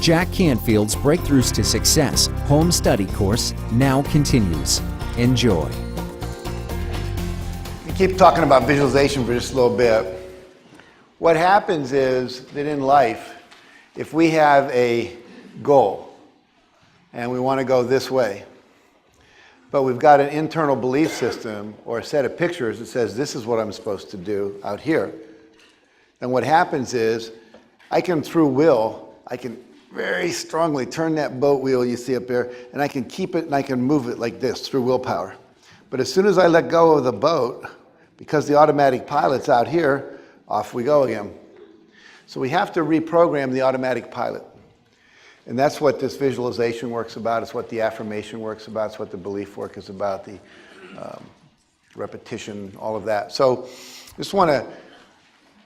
Jack Canfield's Breakthroughs to Success home study course now continues. Enjoy. We keep talking about visualization for just a little bit. What happens is that in life, if we have a goal and we want to go this way, but we've got an internal belief system or a set of pictures that says this is what I'm supposed to do out here, then what happens is I can, through will, I can very strongly turn that boat wheel you see up there, and I can keep it and I can move it like this through willpower. But as soon as I let go of the boat, because the automatic pilot's out here, off we go again. So we have to reprogram the automatic pilot. And that's what this visualization work's about. It's what the affirmation work's about. It's what the belief work is about, the repetition, all of that. So just want to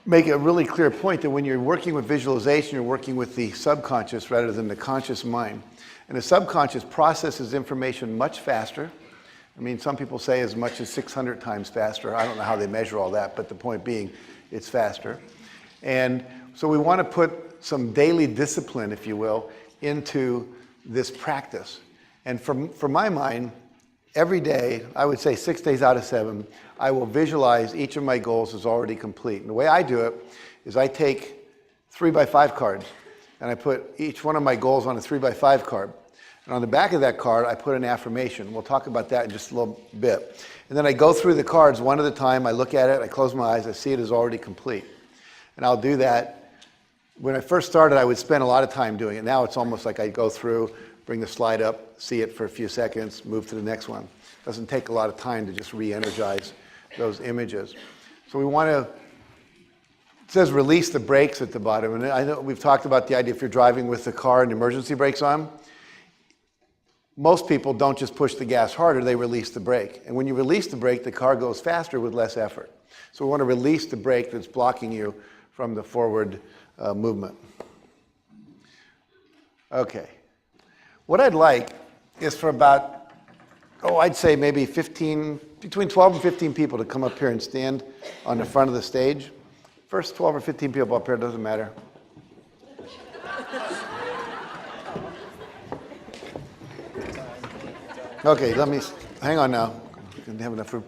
make a really clear point that when you're working with visualization, you're working with the subconscious rather than the conscious mind. And the subconscious processes information much faster. I mean, some people say as much as 600 times faster. I don't know how they measure all that, but the point being, it's faster. And so we want to put some daily discipline, if you will, into this practice. And for my mind, every day, I would say 6 days out of 7, I will visualize each of my goals as already complete. And the way I do it is I take 3x5 cards and I put each one of my goals on a 3x5 card. And on the back of that card, I put an affirmation. We'll talk about that in just a little bit. And then I go through the cards one at a time. I look at it, I close my eyes, I see it as already complete. And I'll do that. When I first started, I would spend a lot of time doing it. Now it's almost like I go through, bring the slide up, see it for a few seconds, move to the next one. It doesn't take a lot of time to just re-energize those images. So we want to, it says release the brakes at the bottom. And I know we've talked about the idea if you're driving with the car and emergency brakes on, most people don't just push the gas harder, they release the brake. And when you release the brake, the car goes faster with less effort. So we want to release the brake that's blocking you from the forward movement. Okay. What I'd like is for about, I'd say maybe between 12 and 15 people to come up here and stand on the front of the stage. First 12 or 15 people up here, doesn't matter. Okay, hang on now. We didn't have enough room.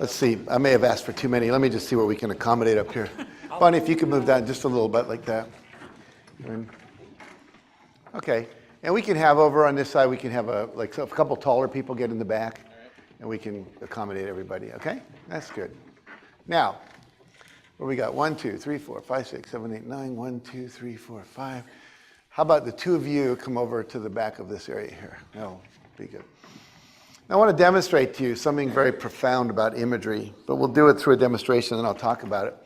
Let's see, I may have asked for too many. Let me just see what we can accommodate up here. Bonnie, if you could move down just a little bit like that. Okay, and we can have over on this side, we can have a couple taller people get in the back, and we can accommodate everybody, okay? That's good. Now, what we got? 1, 2, 3, 4, 5, 6, 7, 8, 9. 1, 2, 3, 4, 5. How about the two of you come over to the back of this area here? That'll be good. Now, I want to demonstrate to you something very profound about imagery, but we'll do it through a demonstration and then I'll talk about it.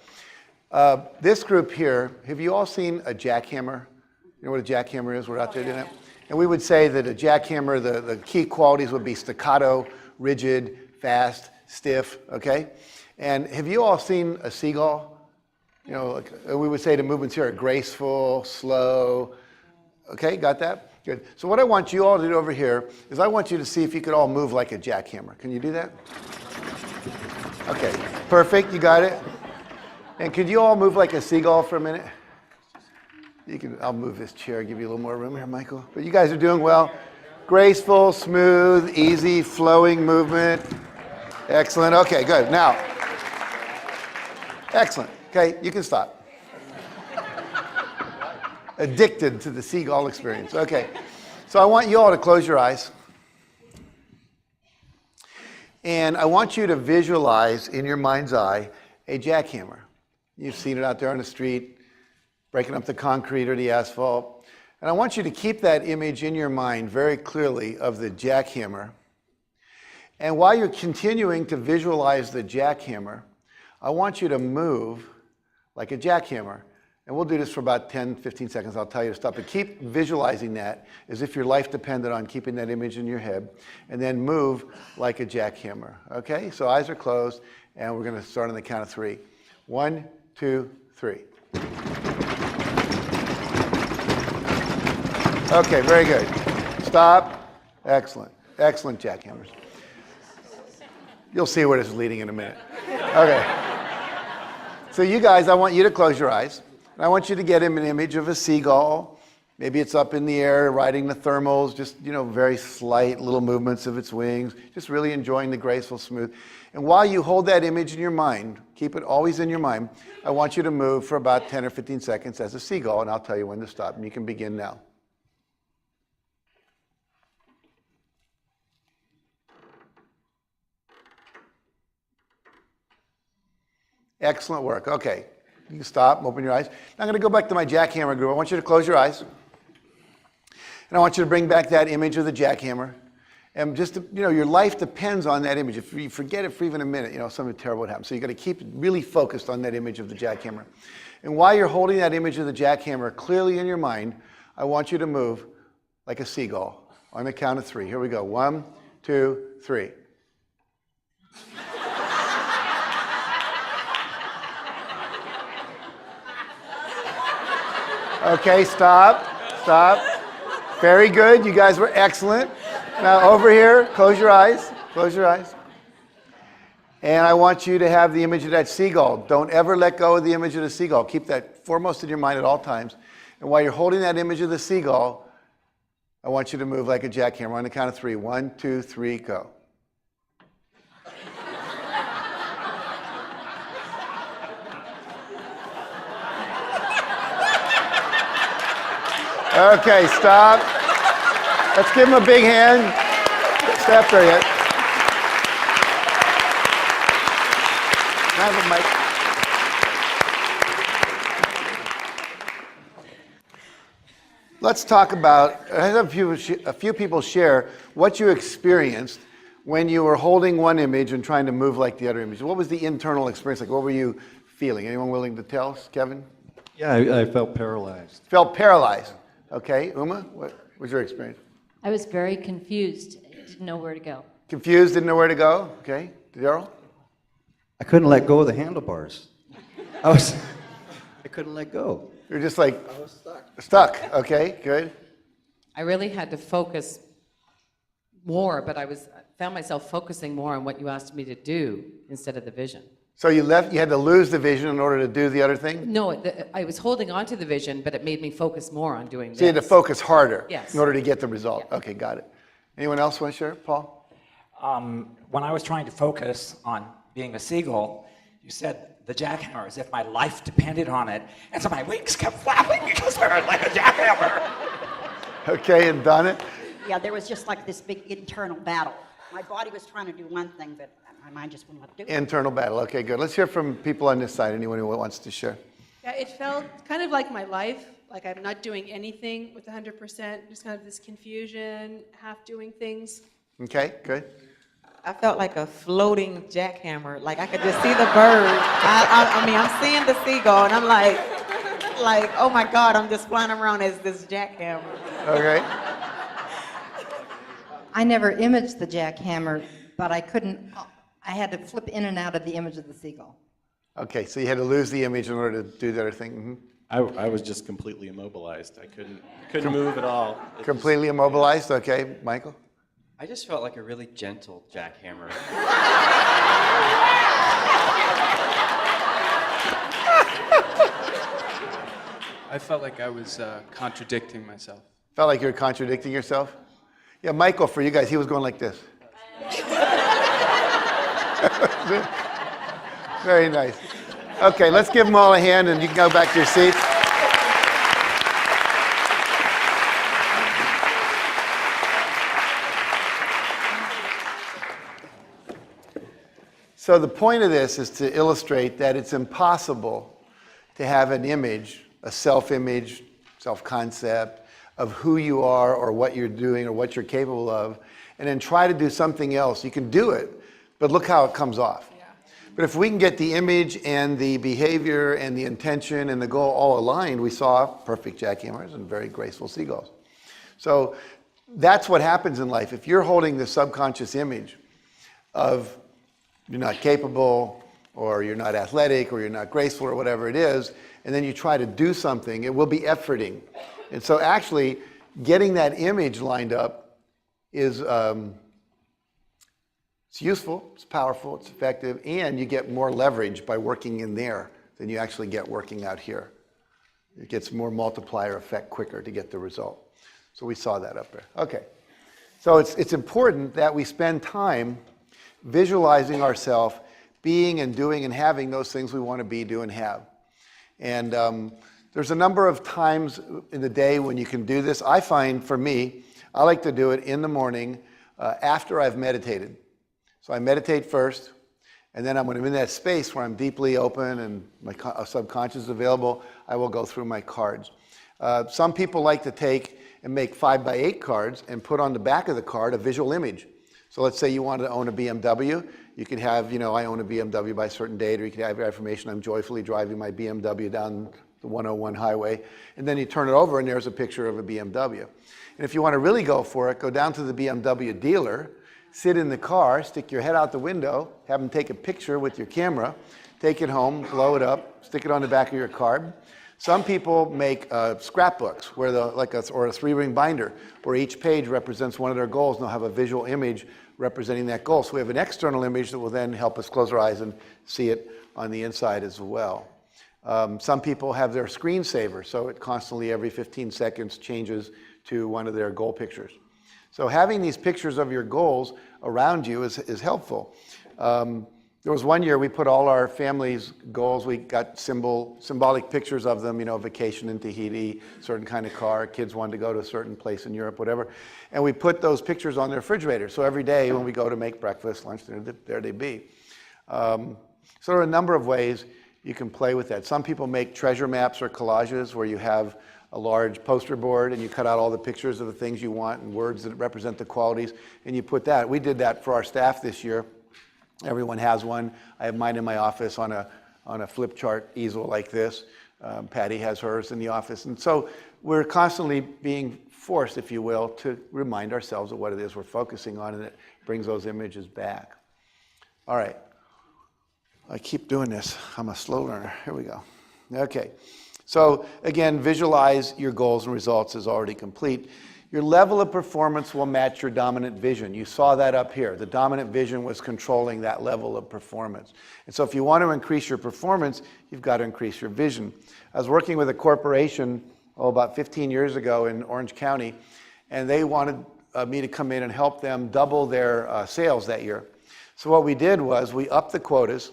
This group here, have you all seen a jackhammer? You know what a jackhammer is? We're out there doing it. And we would say that a jackhammer, the key qualities would be staccato, rigid, fast, stiff, okay? And have you all seen a seagull? You know, like we would say the movements here are graceful, slow. Okay, got that? Good. So what I want you all to do over here is I want you to see if you could all move like a jackhammer. Can you do that? Okay, perfect, you got it. And could you all move like a seagull for a minute? I'll move this chair, give you a little more room here, Michael. But you guys are doing well. Graceful, smooth, easy, flowing movement. Excellent, okay, good. Now, excellent, okay, you can stop. Addicted to the seagull experience. Okay, so I want you all to close your eyes. And I want you to visualize in your mind's eye a jackhammer. You've seen it out there on the street, breaking up the concrete or the asphalt. And I want you to keep that image in your mind very clearly of the jackhammer. And while you're continuing to visualize the jackhammer, I want you to move like a jackhammer. And we'll do this for about 10, 15 seconds. I'll tell you to stop. But keep visualizing that as if your life depended on keeping that image in your head. And then move like a jackhammer. Okay? So eyes are closed. And we're going to start on the count of 3. 1, 2, 3. Okay, very good. Stop. Excellent. Excellent jackhammers. You'll see where this is leading in a minute. Okay. So you guys, I want you to close your eyes. And I want you to get him an image of a seagull, Maybe it's up in the air, riding the thermals, just, very slight little movements of its wings, just really enjoying the graceful, smooth. And while you hold that image in your mind, keep it always in your mind, I want you to move for about 10 or 15 seconds as a seagull, and I'll tell you when to stop, and you can begin now. Excellent work. Okay, you can stop, open your eyes. Now I'm going to go back to my jackhammer group. I want you to close your eyes. And I want you to bring back that image of the jackhammer. And just, your life depends on that image. If you forget it for even a minute, something terrible would happen. So you've got to keep really focused on that image of the jackhammer. And while you're holding that image of the jackhammer clearly in your mind, I want you to move like a seagull on the count of 3. Here we go. 1, 2, 3. Okay, stop. Very good. You guys were excellent. Now over here, close your eyes. And I want you to have the image of that seagull. Don't ever let go of the image of the seagull. Keep that foremost in your mind at all times. And while you're holding that image of the seagull, I want you to move like a jackhammer on the count of 3. 1, 2, 3, go. Okay, stop. Let's give him a big hand. Stay up there yet. Can I have a mic? Let's talk about, I have a few people share what you experienced when you were holding one image and trying to move like the other image. What was the internal experience like? What were you feeling? Anyone willing to tell us, Kevin? Yeah, I felt paralyzed. Felt paralyzed. Okay, Uma, what was your experience? I was very confused. Didn't know where to go. Confused, didn't know where to go? Okay, Daryl? I couldn't let go of the handlebars. I couldn't let go. You're just like... I was stuck. Stuck, okay, good. I really had to focus more, but I found myself focusing more on what you asked me to do instead of the vision. So you had to lose the vision in order to do the other thing? No, I was holding on to the vision, but it made me focus more on doing this. So you had to focus harder Yes. in order to get the result. Yeah. Okay, got it. Anyone else want to share? Paul? When I was trying to focus on being a seagull, you said the jackhammer as if my life depended on it, and so my wings kept flapping because I was like a jackhammer. Okay, and Donna? Yeah, there was just like this big internal battle. My body was trying to do one thing, but my mind just wouldn't let it do it. Internal battle. Okay, good. Let's hear from people on this side. Anyone who wants to share? Yeah, it felt kind of like my life, like I'm not doing anything with 100%, just kind of this confusion, half doing things. Okay, good. I felt like a floating jackhammer. Like I could just see the bird. I mean, I'm seeing the seagull, and I'm like, oh my God, I'm just flying around as this jackhammer. Okay. I never imaged the jackhammer, but I had to flip in and out of the image of the seagull. Okay, so you had to lose the image in order to do the other thing. Mm-hmm. I was just completely immobilized. I couldn't move at all. Completely immobilized? Okay, Michael? I just felt like a really gentle jackhammer. I felt like I was contradicting myself. Felt like you were contradicting yourself? Yeah, Michael, for you guys, he was going like this. Very nice. Okay, let's give them all a hand and you can go back to your seats. So the point of this is to illustrate that it's impossible to have an image, a self-image, self-concept of who you are or what you're doing or what you're capable of, and then try to do something else. You can do it, but look how it comes off. Yeah. But if we can get the image and the behavior and the intention and the goal all aligned, we saw perfect jackhammers and very graceful seagulls. So that's what happens in life. If you're holding the subconscious image of you're not capable, or you're not athletic, or you're not graceful, or whatever it is, and then you try to do something, it will be efforting. And so actually, getting that image lined up is it's useful, it's powerful, it's effective, and you get more leverage by working in there than you actually get working out here. It gets more multiplier effect quicker to get the result. So we saw that up there. Okay. So it's important that we spend time visualizing ourselves being and doing and having those things we want to be, do, and have. And there's a number of times in the day when you can do this. I find, for me, I like to do it in the morning after I've meditated. So I meditate first, and then when I'm in that space where I'm deeply open and my subconscious is available, I will go through my cards. Some people like to take and make 5x8 cards and put on the back of the card a visual image. So let's say you want to own a BMW. You could have, I own a BMW by a certain date, or you could have affirmation, I'm joyfully driving my BMW down the 101 highway. And then you turn it over and there's a picture of a BMW. And if you want to really go for it, go down to the BMW dealer, sit in the car, stick your head out the window, have them take a picture with your camera, take it home, blow it up, stick it on the back of your card. Some people make scrapbooks or a 3-ring binder where each page represents one of their goals, and they'll have a visual image representing that goal. So we have an external image that will then help us close our eyes and see it on the inside as well. Some people have their screensaver, so it constantly every 15 seconds changes to one of their goal pictures. So having these pictures of your goals around you is helpful. There was one year we put all our family's goals, we got symbolic pictures of them, vacation in Tahiti, certain kind of car, kids wanted to go to a certain place in Europe, whatever. And we put those pictures on the refrigerator. So every day when we go to make breakfast, lunch, dinner, there they be. So there are a number of ways you can play with that. Some people make treasure maps or collages where you have a large poster board and you cut out all the pictures of the things you want and words that represent the qualities, and you put that. We did that for our staff this year. Everyone has one. I have mine in my office on a flip chart easel like this. Patty has hers in the office. And so we're constantly being forced, if you will, to remind ourselves of what it is we're focusing on, and it brings those images back. All right. I keep doing this. I'm a slow learner. Here we go. Okay. So again, visualize your goals and results is already complete. Your level of performance will match your dominant vision. You saw that up here. The dominant vision was controlling that level of performance. And so if you want to increase your performance, you've got to increase your vision. I was working with a corporation about 15 years ago in Orange County, and they wanted me to come in and help them double their sales that year. So what we did was we upped the quotas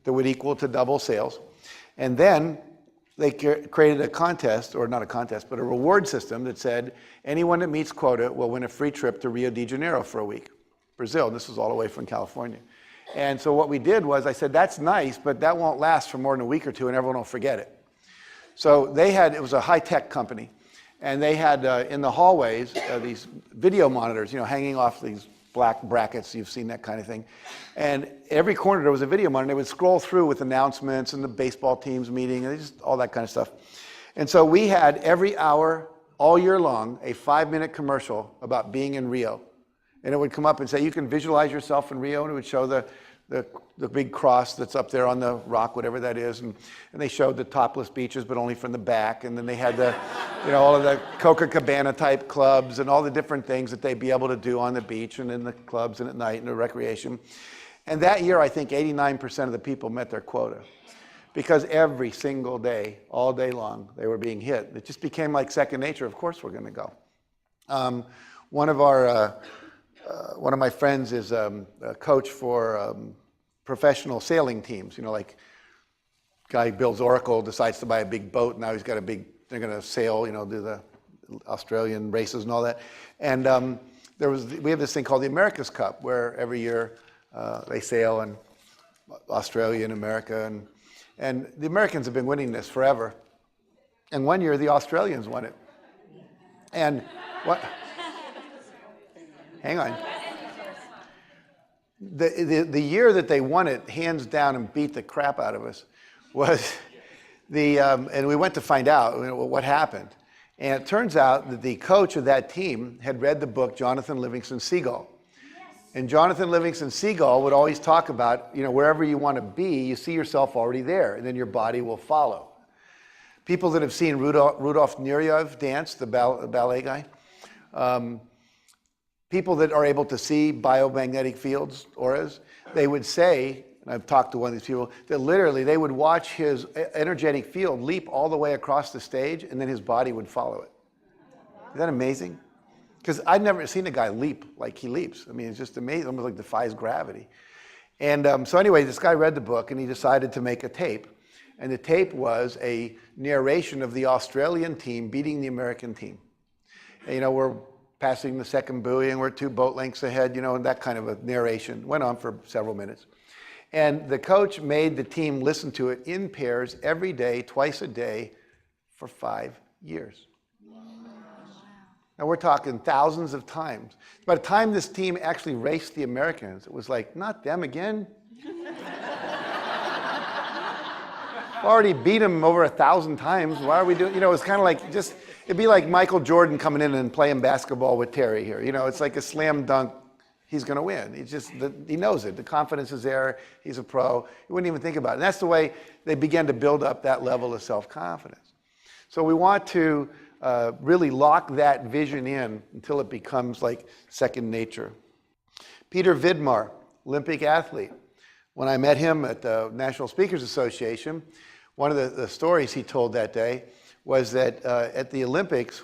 that would equal to double sales, and then they created a contest, or not a contest, but a reward system that said anyone that meets quota will win a free trip to Rio de Janeiro for a week, Brazil. This was all the way from California. And so what we did was I said, that's nice, but that won't last for more than a week or two and everyone will forget it. So it was a high-tech company, and they had in the hallways these video monitors, hanging off these black brackets. You've seen that kind of thing. And every corner there was a video monitor. They would scroll through with announcements and the baseball teams meeting and just all that kind of stuff. And so we had every hour, all year long, a 5-minute commercial about being in Rio. And it would come up and say, you can visualize yourself in Rio, and it would show the big cross that's up there on the rock, whatever that is. And they showed the topless beaches, but only from the back. And then they had all of the Copacabana type clubs and all the different things that they'd be able to do on the beach and in the clubs and at night and the recreation. And that year, I think 89% of the people met their quota, because every single day, all day long, they were being hit. It just became like second nature. Of course we're going to go. One of my friends is a coach for professional sailing teams. Like guy builds Oracle, decides to buy a big boat. Now they're going to sail, do the Australian races and all that. And we have this thing called the America's Cup, where every year they sail in Australia and America. And the Americans have been winning this forever. And one year the Australians won it. And what? Hang on. The year that they won it, hands down, and beat the crap out of us, was and we went to find out what happened. And it turns out that the coach of that team had read the book Jonathan Livingston Seagull. And Jonathan Livingston Seagull would always talk about, wherever you want to be, you see yourself already there, and then your body will follow. People that have seen Rudolf Nureyev dance, the ballet guy, people that are able to see biomagnetic fields, auras, they would say and I've talked to one of these people, that literally they would watch his energetic field leap all the way across the stage, and then his body would follow it. Is that amazing? Because I'd never seen a guy leap like he leaps. I mean, it's just amazing, almost like defies gravity. And so anyway, this guy read the book, and he decided to make a tape. And the tape was a narration of the Australian team beating the American team. And, you know, we're passing the second buoy, and we're 2 boat lengths ahead, you know, and that kind of a narration went on for several minutes. And the coach made the team listen to it in pairs every day, twice a day, for 5 years. Now we're talking thousands of times. By the time this team actually raced the Americans, it was like, not them again. Already beat them over 1,000 times. Why are we doing? You know, it's kind of like just, it'd be like Michael Jordan coming in and playing basketball with Terry here. You know, it's like a slam dunk. He's going to win. He knows it. The confidence is there. He's a pro. He wouldn't even think about it. And that's the way they began to build up that level of self-confidence. So we want to really lock that vision in until it becomes like second nature. Peter Vidmar, Olympic athlete. When I met him at the National Speakers Association, one of the stories he told that day was that at the Olympics,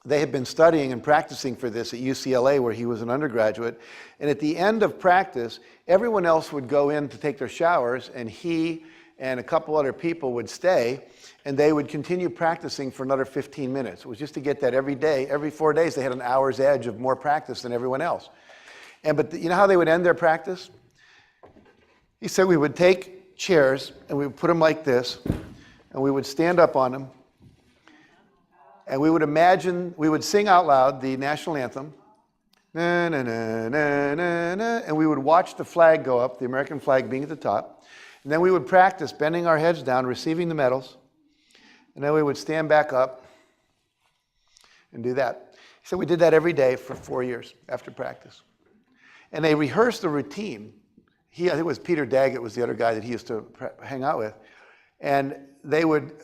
they had been studying and practicing for this at UCLA, where he was an undergraduate. And at the end of practice, everyone else would go in to take their showers, and he and a couple other people would stay, and they would continue practicing for another 15 minutes. It was just to get that every day. Every 4 days, they had an hour's edge of more practice than everyone else. But you know how they would end their practice? He said we would take chairs, and we would put them like this, and we would stand up on them, and we would sing out loud the national anthem, na, na, na, na, na, na, and we would watch the flag go up, the American flag being at the top. And then we would practice bending our heads down, receiving the medals. And then we would stand back up and do that. He said we did that every day for 4 years after practice. And they rehearsed the routine. I think it was Peter Daggett was the other guy that he used to hang out with. And they would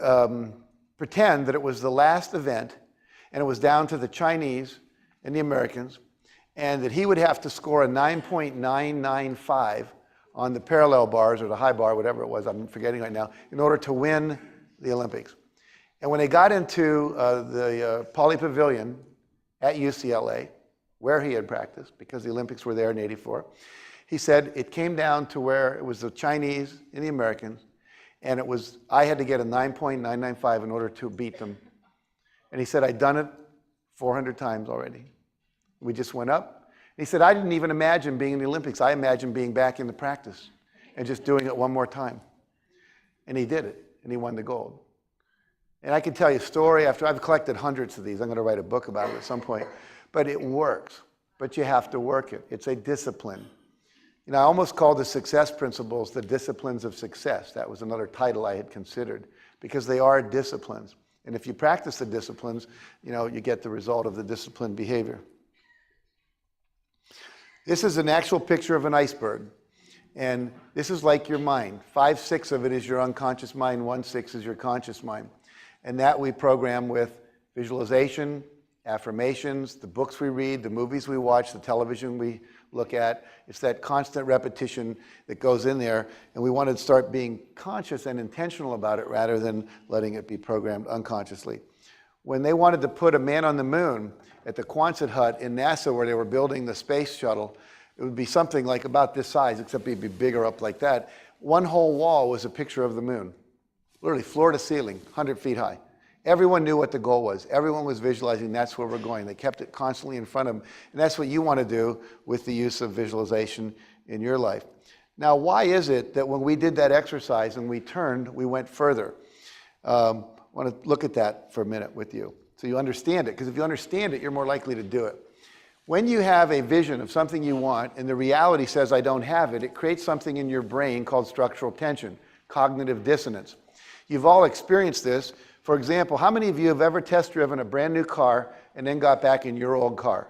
pretend that it was the last event, and it was down to the Chinese and the Americans, and that he would have to score a 9.995 on the parallel bars or the high bar, whatever it was, I'm forgetting right now, in order to win the Olympics. And when they got into the Pauley Pavilion at UCLA, where he had practiced, because the Olympics were there in '84, he said it came down to where it was the Chinese and the Americans, and I had to get a 9.995 in order to beat them. And he said, I'd done it 400 times already. We just went up. He said, I didn't even imagine being in the Olympics. I imagined being back in the practice and just doing it one more time. And he did it, and he won the gold. And I can tell you story after, I've collected hundreds of these. I'm going to write a book about it at some point. But it works. But you have to work it. It's a discipline. You know, I almost called the success principles the disciplines of success. That was another title I had considered, because they are disciplines. And if you practice the disciplines, you know, you get the result of the disciplined behavior. This is an actual picture of an iceberg. And this is like your mind. 5/6 of it is your unconscious mind, 1/6 is your conscious mind. And that we program with visualization, affirmations, the books we read, the movies we watch, the television we look at. It's that constant repetition that goes in there. And we want to start being conscious and intentional about it rather than letting it be programmed unconsciously. When they wanted to put a man on the moon at the Quonset hut in NASA, where they were building the space shuttle, it would be something like about this size, except it'd be bigger up like that. One whole wall was a picture of the moon, literally floor to ceiling, 100 feet high. Everyone knew what the goal was. Everyone was visualizing that's where we're going. They kept it constantly in front of them. And that's what you want to do with the use of visualization in your life. Now, why is it that when we did that exercise and we turned, we went further? I want to look at that for a minute with you so you understand it. Because if you understand it, you're more likely to do it. When you have a vision of something you want and the reality says I don't have it, it creates something in your brain called structural tension, cognitive dissonance. You've all experienced this. For example, how many of you have ever test driven a brand new car and then got back in your old car?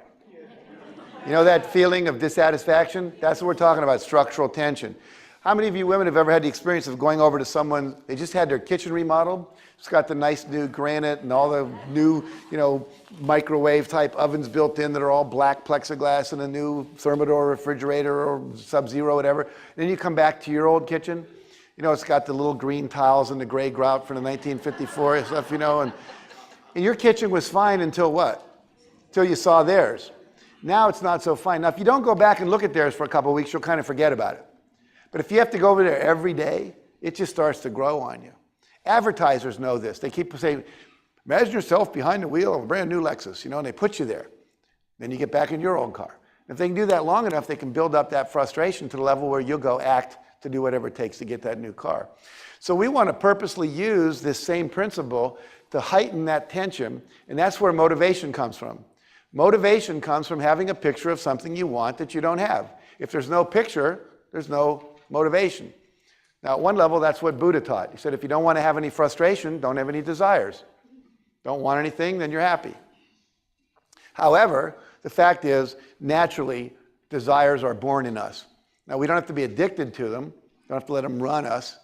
You know that feeling of dissatisfaction? That's what we're talking about, structural tension. How many of you women have ever had the experience of going over to someone, they just had their kitchen remodeled, it's got the nice new granite and all the new, microwave type ovens built in that are all black plexiglass and a new Thermador refrigerator or Sub-Zero, whatever. Then you come back to your old kitchen, it's got the little green tiles and the gray grout from the 1954 stuff, and your kitchen was fine until what? Until you saw theirs. Now it's not so fine. Now, if you don't go back and look at theirs for a couple of weeks, you'll kind of forget about it. But if you have to go over there every day, it just starts to grow on you. Advertisers know this. They keep saying, imagine yourself behind the wheel of a brand new Lexus, and they put you there. Then you get back in your own car. If they can do that long enough, they can build up that frustration to the level where you'll go act to do whatever it takes to get that new car. So we want to purposely use this same principle to heighten that tension, and that's where motivation comes from. Motivation comes from having a picture of something you want that you don't have. If there's no picture, there's no motivation. Now, at one level, that's what Buddha taught. He said, if you don't want to have any frustration, don't have any desires. Don't want anything, then you're happy. However, the fact is, naturally, desires are born in us. Now, we don't have to be addicted to them. We don't have to let them run us.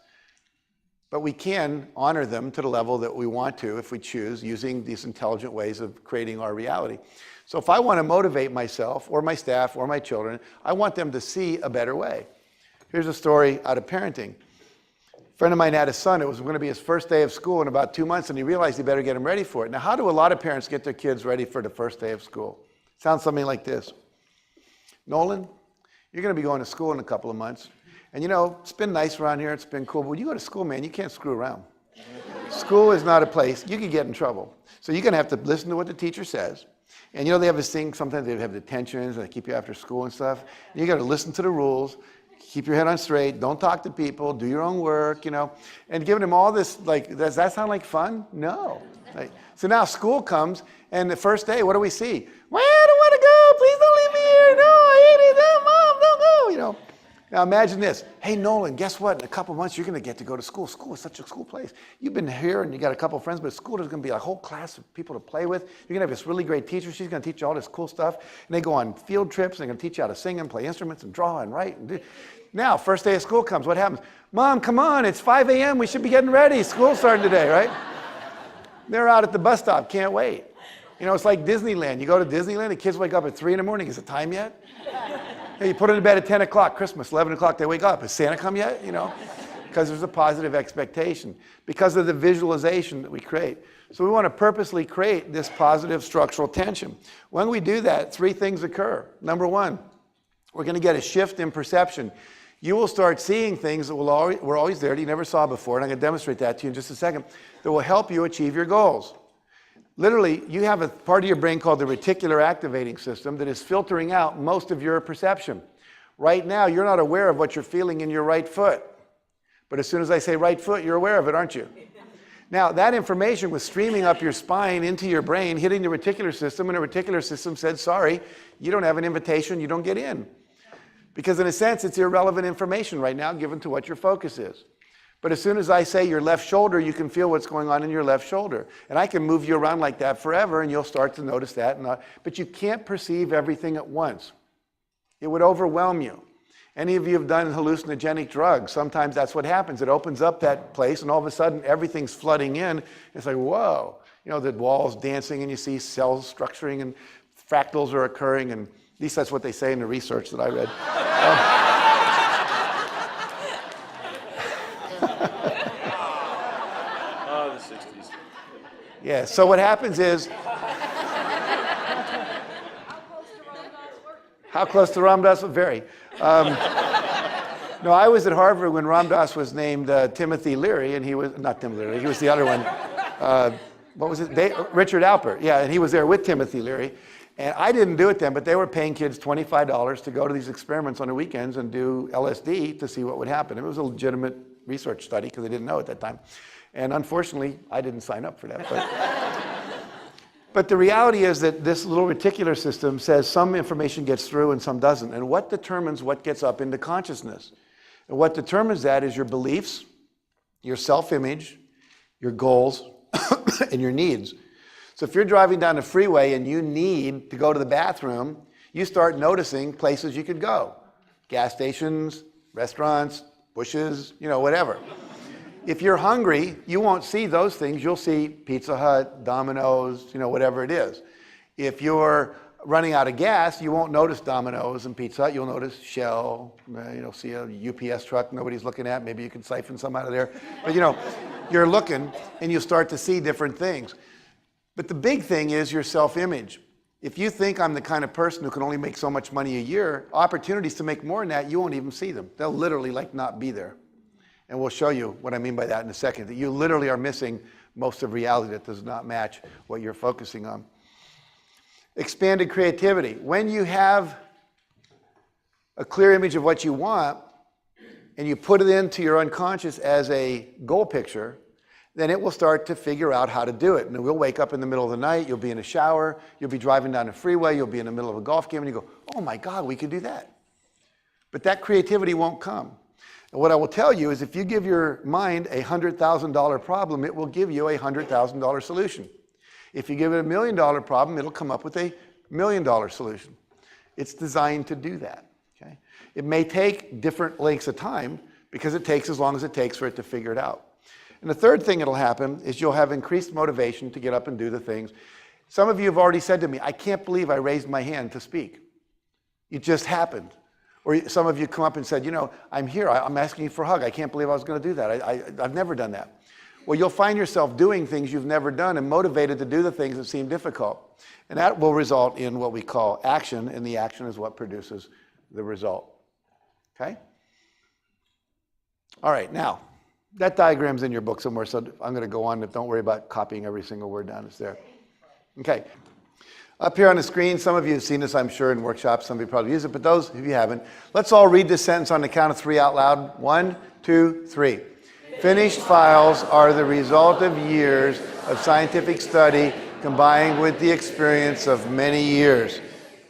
But we can honor them to the level that we want to, if we choose, using these intelligent ways of creating our reality. So if I want to motivate myself, or my staff, or my children, I want them to see a better way. Here's a story out of parenting. A friend of mine had a son. It was going to be his first day of school in about 2 months, and he realized he better get him ready for it. Now, how do a lot of parents get their kids ready for the first day of school? Sounds something like this. Nolan, you're going to be going to school in a couple of months. And it's been nice around here. It's been cool. But when you go to school, man, you can't screw around. School is not a place. You can get in trouble. So you're going to have to listen to what the teacher says. And they have this thing, sometimes they have detentions, and they keep you after school and stuff. And you got to listen to the rules. Keep your head on straight. Don't talk to people. Do your own work, And giving them all this, does that sound like fun? No. So now school comes, and the first day, what do we see? Well, I don't want to go. Please don't leave me here. No, I hate it. Mom, don't go, Now imagine this. Hey, Nolan, guess what? In a couple months, you're going to get to go to school. School is such a cool place. You've been here, and you got a couple of friends, but at school, there's going to be a whole class of people to play with. You're going to have this really great teacher. She's going to teach you all this cool stuff. And they go on field trips, and they're going to teach you how to sing and play instruments and draw and write. And do. Now, first day of school comes. What happens? Mom, come on. It's 5 a.m. We should be getting ready. School's starting today, right? They're out at the bus stop. Can't wait. It's like Disneyland. You go to Disneyland, the kids wake up at 3 in the morning. Is it time yet? Hey, you put them to bed at 10 o'clock, Christmas, 11 o'clock, they wake up. Has Santa come yet? Because there's a positive expectation, because of the visualization that we create. So we want to purposely create this positive structural tension. When we do that, 3 things occur. Number 1, we're going to get a shift in perception. You will start seeing things that were always there that you never saw before, and I'm going to demonstrate that to you in just a second, that will help you achieve your goals. Literally, you have a part of your brain called the reticular activating system that is filtering out most of your perception. Right now, you're not aware of what you're feeling in your right foot. But as soon as I say right foot, you're aware of it, aren't you? Now, that information was streaming up your spine into your brain, hitting the reticular system, and the reticular system said, sorry, you don't have an invitation, you don't get in. Because in a sense, it's irrelevant information right now, given to what your focus is. But as soon as I say your left shoulder, you can feel what's going on in your left shoulder. And I can move you around like that forever, and you'll start to notice that. But you can't perceive everything at once. It would overwhelm you. Any of you have done hallucinogenic drugs, sometimes that's what happens. It opens up that place, and all of a sudden, everything's flooding in. It's like, whoa. The wall's dancing, and you see cells structuring, and fractals are occurring, and at least that's what they say in the research that I read. Oh, the 60s. Yeah, so what happens is... How close to Ram Dass would vary. No, I was at Harvard when Ram Dass was named Timothy Leary, and he was... Not Tim Leary, he was the other one. What was it? Richard Alpert. Yeah, and he was there with Timothy Leary. And I didn't do it then, but they were paying kids $25 to go to these experiments on the weekends and do LSD to see what would happen. It was a legitimate research study because they didn't know at that time. And unfortunately, I didn't sign up for that. But the reality is that this little reticular system says some information gets through and some doesn't. And what determines what gets up into consciousness? And what determines that is your beliefs, your self-image, your goals, and your needs. So if you're driving down the freeway and you need to go to the bathroom, you start noticing places you could go. Gas stations, restaurants, bushes, whatever. If you're hungry, you won't see those things. You'll see Pizza Hut, Domino's, whatever it is. If you're running out of gas, you won't notice Domino's and Pizza Hut. You'll notice Shell. You'll see a UPS truck nobody's looking at. Maybe you can siphon some out of there. But you're looking and you'll start to see different things. But the big thing is your self-image. If you think I'm the kind of person who can only make so much money a year, opportunities to make more than that, you won't even see them. They'll literally not be there. And we'll show you what I mean by that in a second, that you literally are missing most of reality that does not match what you're focusing on. Expanded creativity. When you have a clear image of what you want and you put it into your unconscious as a goal picture, then it will start to figure out how to do it. And we'll wake up in the middle of the night, you'll be in a shower, you'll be driving down a freeway, you'll be in the middle of a golf game, and you go, oh my God, we could do that. But that creativity won't come. And what I will tell you is if you give your mind a $100,000 problem, it will give you a $100,000 solution. If you give it $1 million problem, it'll come up with a $1 million solution. It's designed to do that. Okay? It may take different lengths of time because it takes as long as it takes for it to figure it out. And the third thing that'll happen is you'll have increased motivation to get up and do the things. Some of you have already said to me, I can't believe I raised my hand to speak. It just happened. Or some of you come up and said, I'm here, I'm asking you for a hug. I can't believe I was going to do that. I've never done that. Well, you'll find yourself doing things you've never done and motivated to do the things that seem difficult. And that will result in what we call action, and the action is what produces the result. Okay? All right, now, that diagram's in your book somewhere, so I'm going to go on, but don't worry about copying every single word down. It's there. Okay. Up here on the screen, some of you have seen this, I'm sure, in workshops. Some of you probably use it, but those of you haven't, let's all read this sentence on the count of 3 out loud. 1, 2, 3. Finished files are the result of years of scientific study combined with the experience of many years.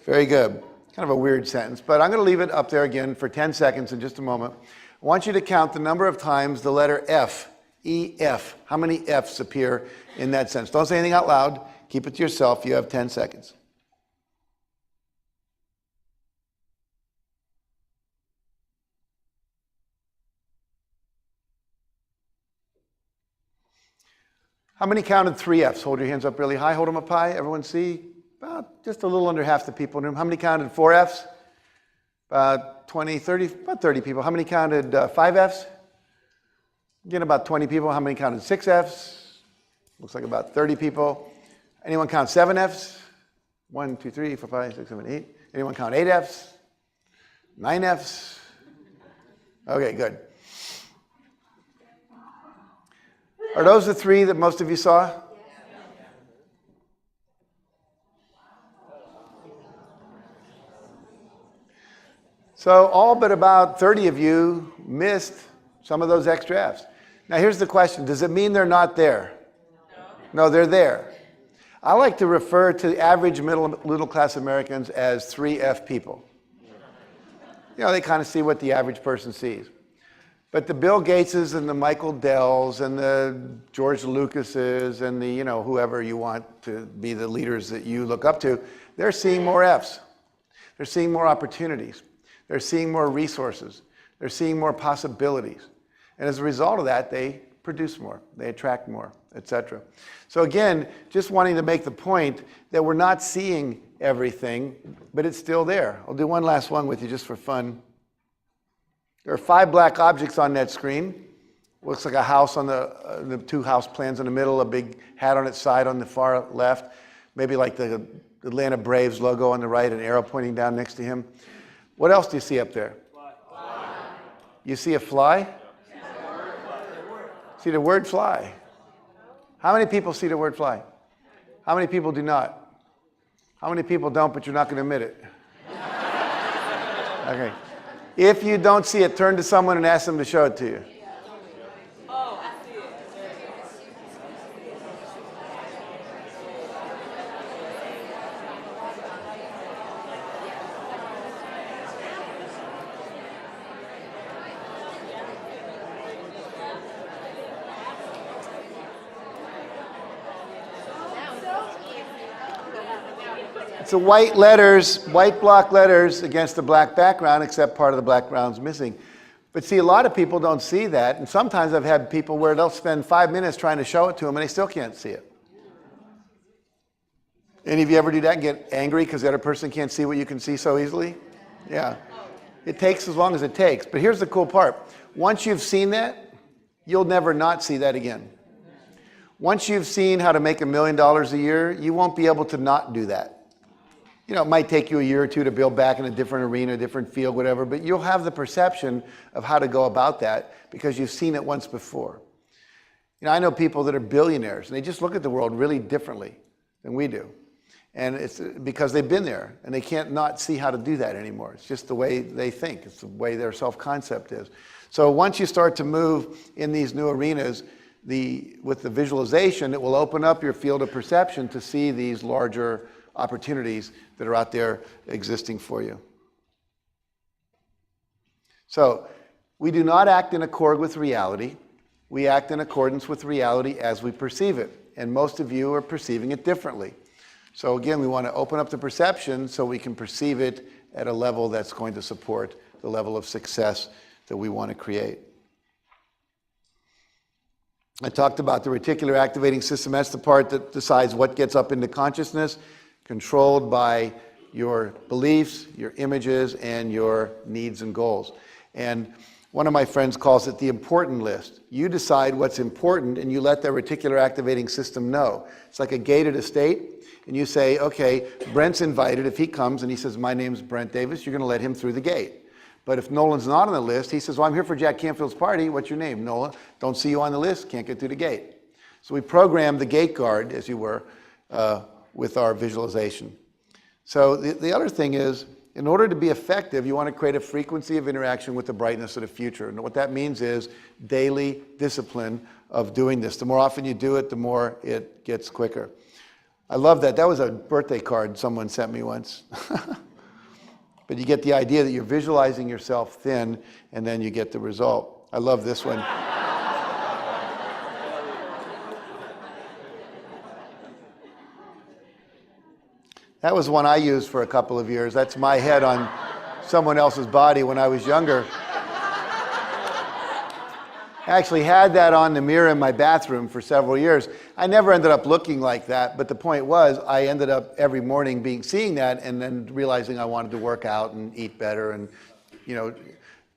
Very good. Kind of a weird sentence, but I'm going to leave it up there again for 10 seconds in just a moment. I want you to count the number of times the letter F, E-F, how many F's appear in that sentence. Don't say anything out loud. Keep it to yourself. You have 10 seconds. How many counted 3 F's? Hold your hands up really high. Hold them up high. Everyone see? About just a little under half the people in the room. How many counted 4 F's? About 20, 30, about 30 people. How many counted 5 F's? Again, about 20 people. How many counted 6 F's? Looks like about 30 people. Anyone count 7 F's? 1, 2, 3, 4, 5, 6, 7, 8. Anyone count 8 F's? 9 F's? Okay, good. Are those the 3 that most of you saw? So all but about 30 of you missed some of those extra F's. Now here's the question. Does it mean they're not there? No, they're there. I like to refer to average middle class Americans as 3F people. They kind of see what the average person sees. But the Bill Gateses and the Michael Dells and the George Lucases and the, whoever you want to be the leaders that you look up to, they're seeing more F's. They're seeing more opportunities. They're seeing more resources. They're seeing more possibilities. And as a result of that, they produce more. They attract more, etc. So again, just wanting to make the point that we're not seeing everything, but it's still there. I'll do one last one with you just for fun. There are 5 black objects on that screen. Looks like a house on the 2 house plans in the middle, a big hat on its side on the far left, maybe like the Atlanta Braves logo on the right, an arrow pointing down next to him. What else do you see up there? Fly. You see a fly? See the word fly. How many people see the word fly? How many people do not? How many people don't, but you're not going to admit it? Okay. If you don't see it, turn to someone and ask them to show it to you. Oh, I see it. It's a white letters, white block letters against a black background, except part of the background's missing. But see, a lot of people don't see that, and sometimes I've had people where they'll spend 5 minutes trying to show it to them and they still can't see it. Any of you ever do that and get angry because the other person can't see what you can see so easily? Yeah. It takes as long as it takes. But here's the cool part. Once you've seen that, you'll never not see that again. Once you've seen how to make $1 million a year, you won't be able to not do that. You know, it might take you a year or two to build back in a different arena, a different field, whatever, but you'll have the perception of how to go about that because you've seen it once before. You know, I know people that are billionaires, and they just look at the world really differently than we do. And it's because they've been there, and they can't not see how to do that anymore. It's just the way they think. It's the way their self-concept is. So once you start to move in these new arenas, with the visualization, it will open up your field of perception to see these larger opportunities that are out there existing for you. So we do not act in accord with reality. We act in accordance with reality as we perceive it. And most of you are perceiving it differently. So again, we want to open up the perception so we can perceive it at a level that's going to support the level of success that we want to create. I talked about the reticular activating system. That's the part that decides what gets up into consciousness, controlled by your beliefs, your images, and your needs and goals. And one of my friends calls it the important list. You decide what's important and you let the reticular activating system know. It's like a gated estate, and you say, okay, Brent's invited. If he comes and he says, my name's Brent Davis, you're going to let him through the gate. But if Nolan's not on the list, he says, well, I'm here for Jack Canfield's party. What's your name? Nolan. Don't see you on the list. Can't get through the gate. So we programmed the gate guard, as you were, with our visualization. So the other thing is, in order to be effective, you want to create a frequency of interaction with the brightness of the future. And what that means is daily discipline of doing this. The more often you do it, the more it gets quicker. I love that. That was a birthday card someone sent me once. But you get the idea that you're visualizing yourself thin, and then you get the result. I love this one. That was one I used for a couple of years. That's my head on someone else's body when I was younger. I actually had that on the mirror in my bathroom for several years. I never ended up looking like that, but the point was I ended up every morning seeing that and then realizing I wanted to work out and eat better and, you know,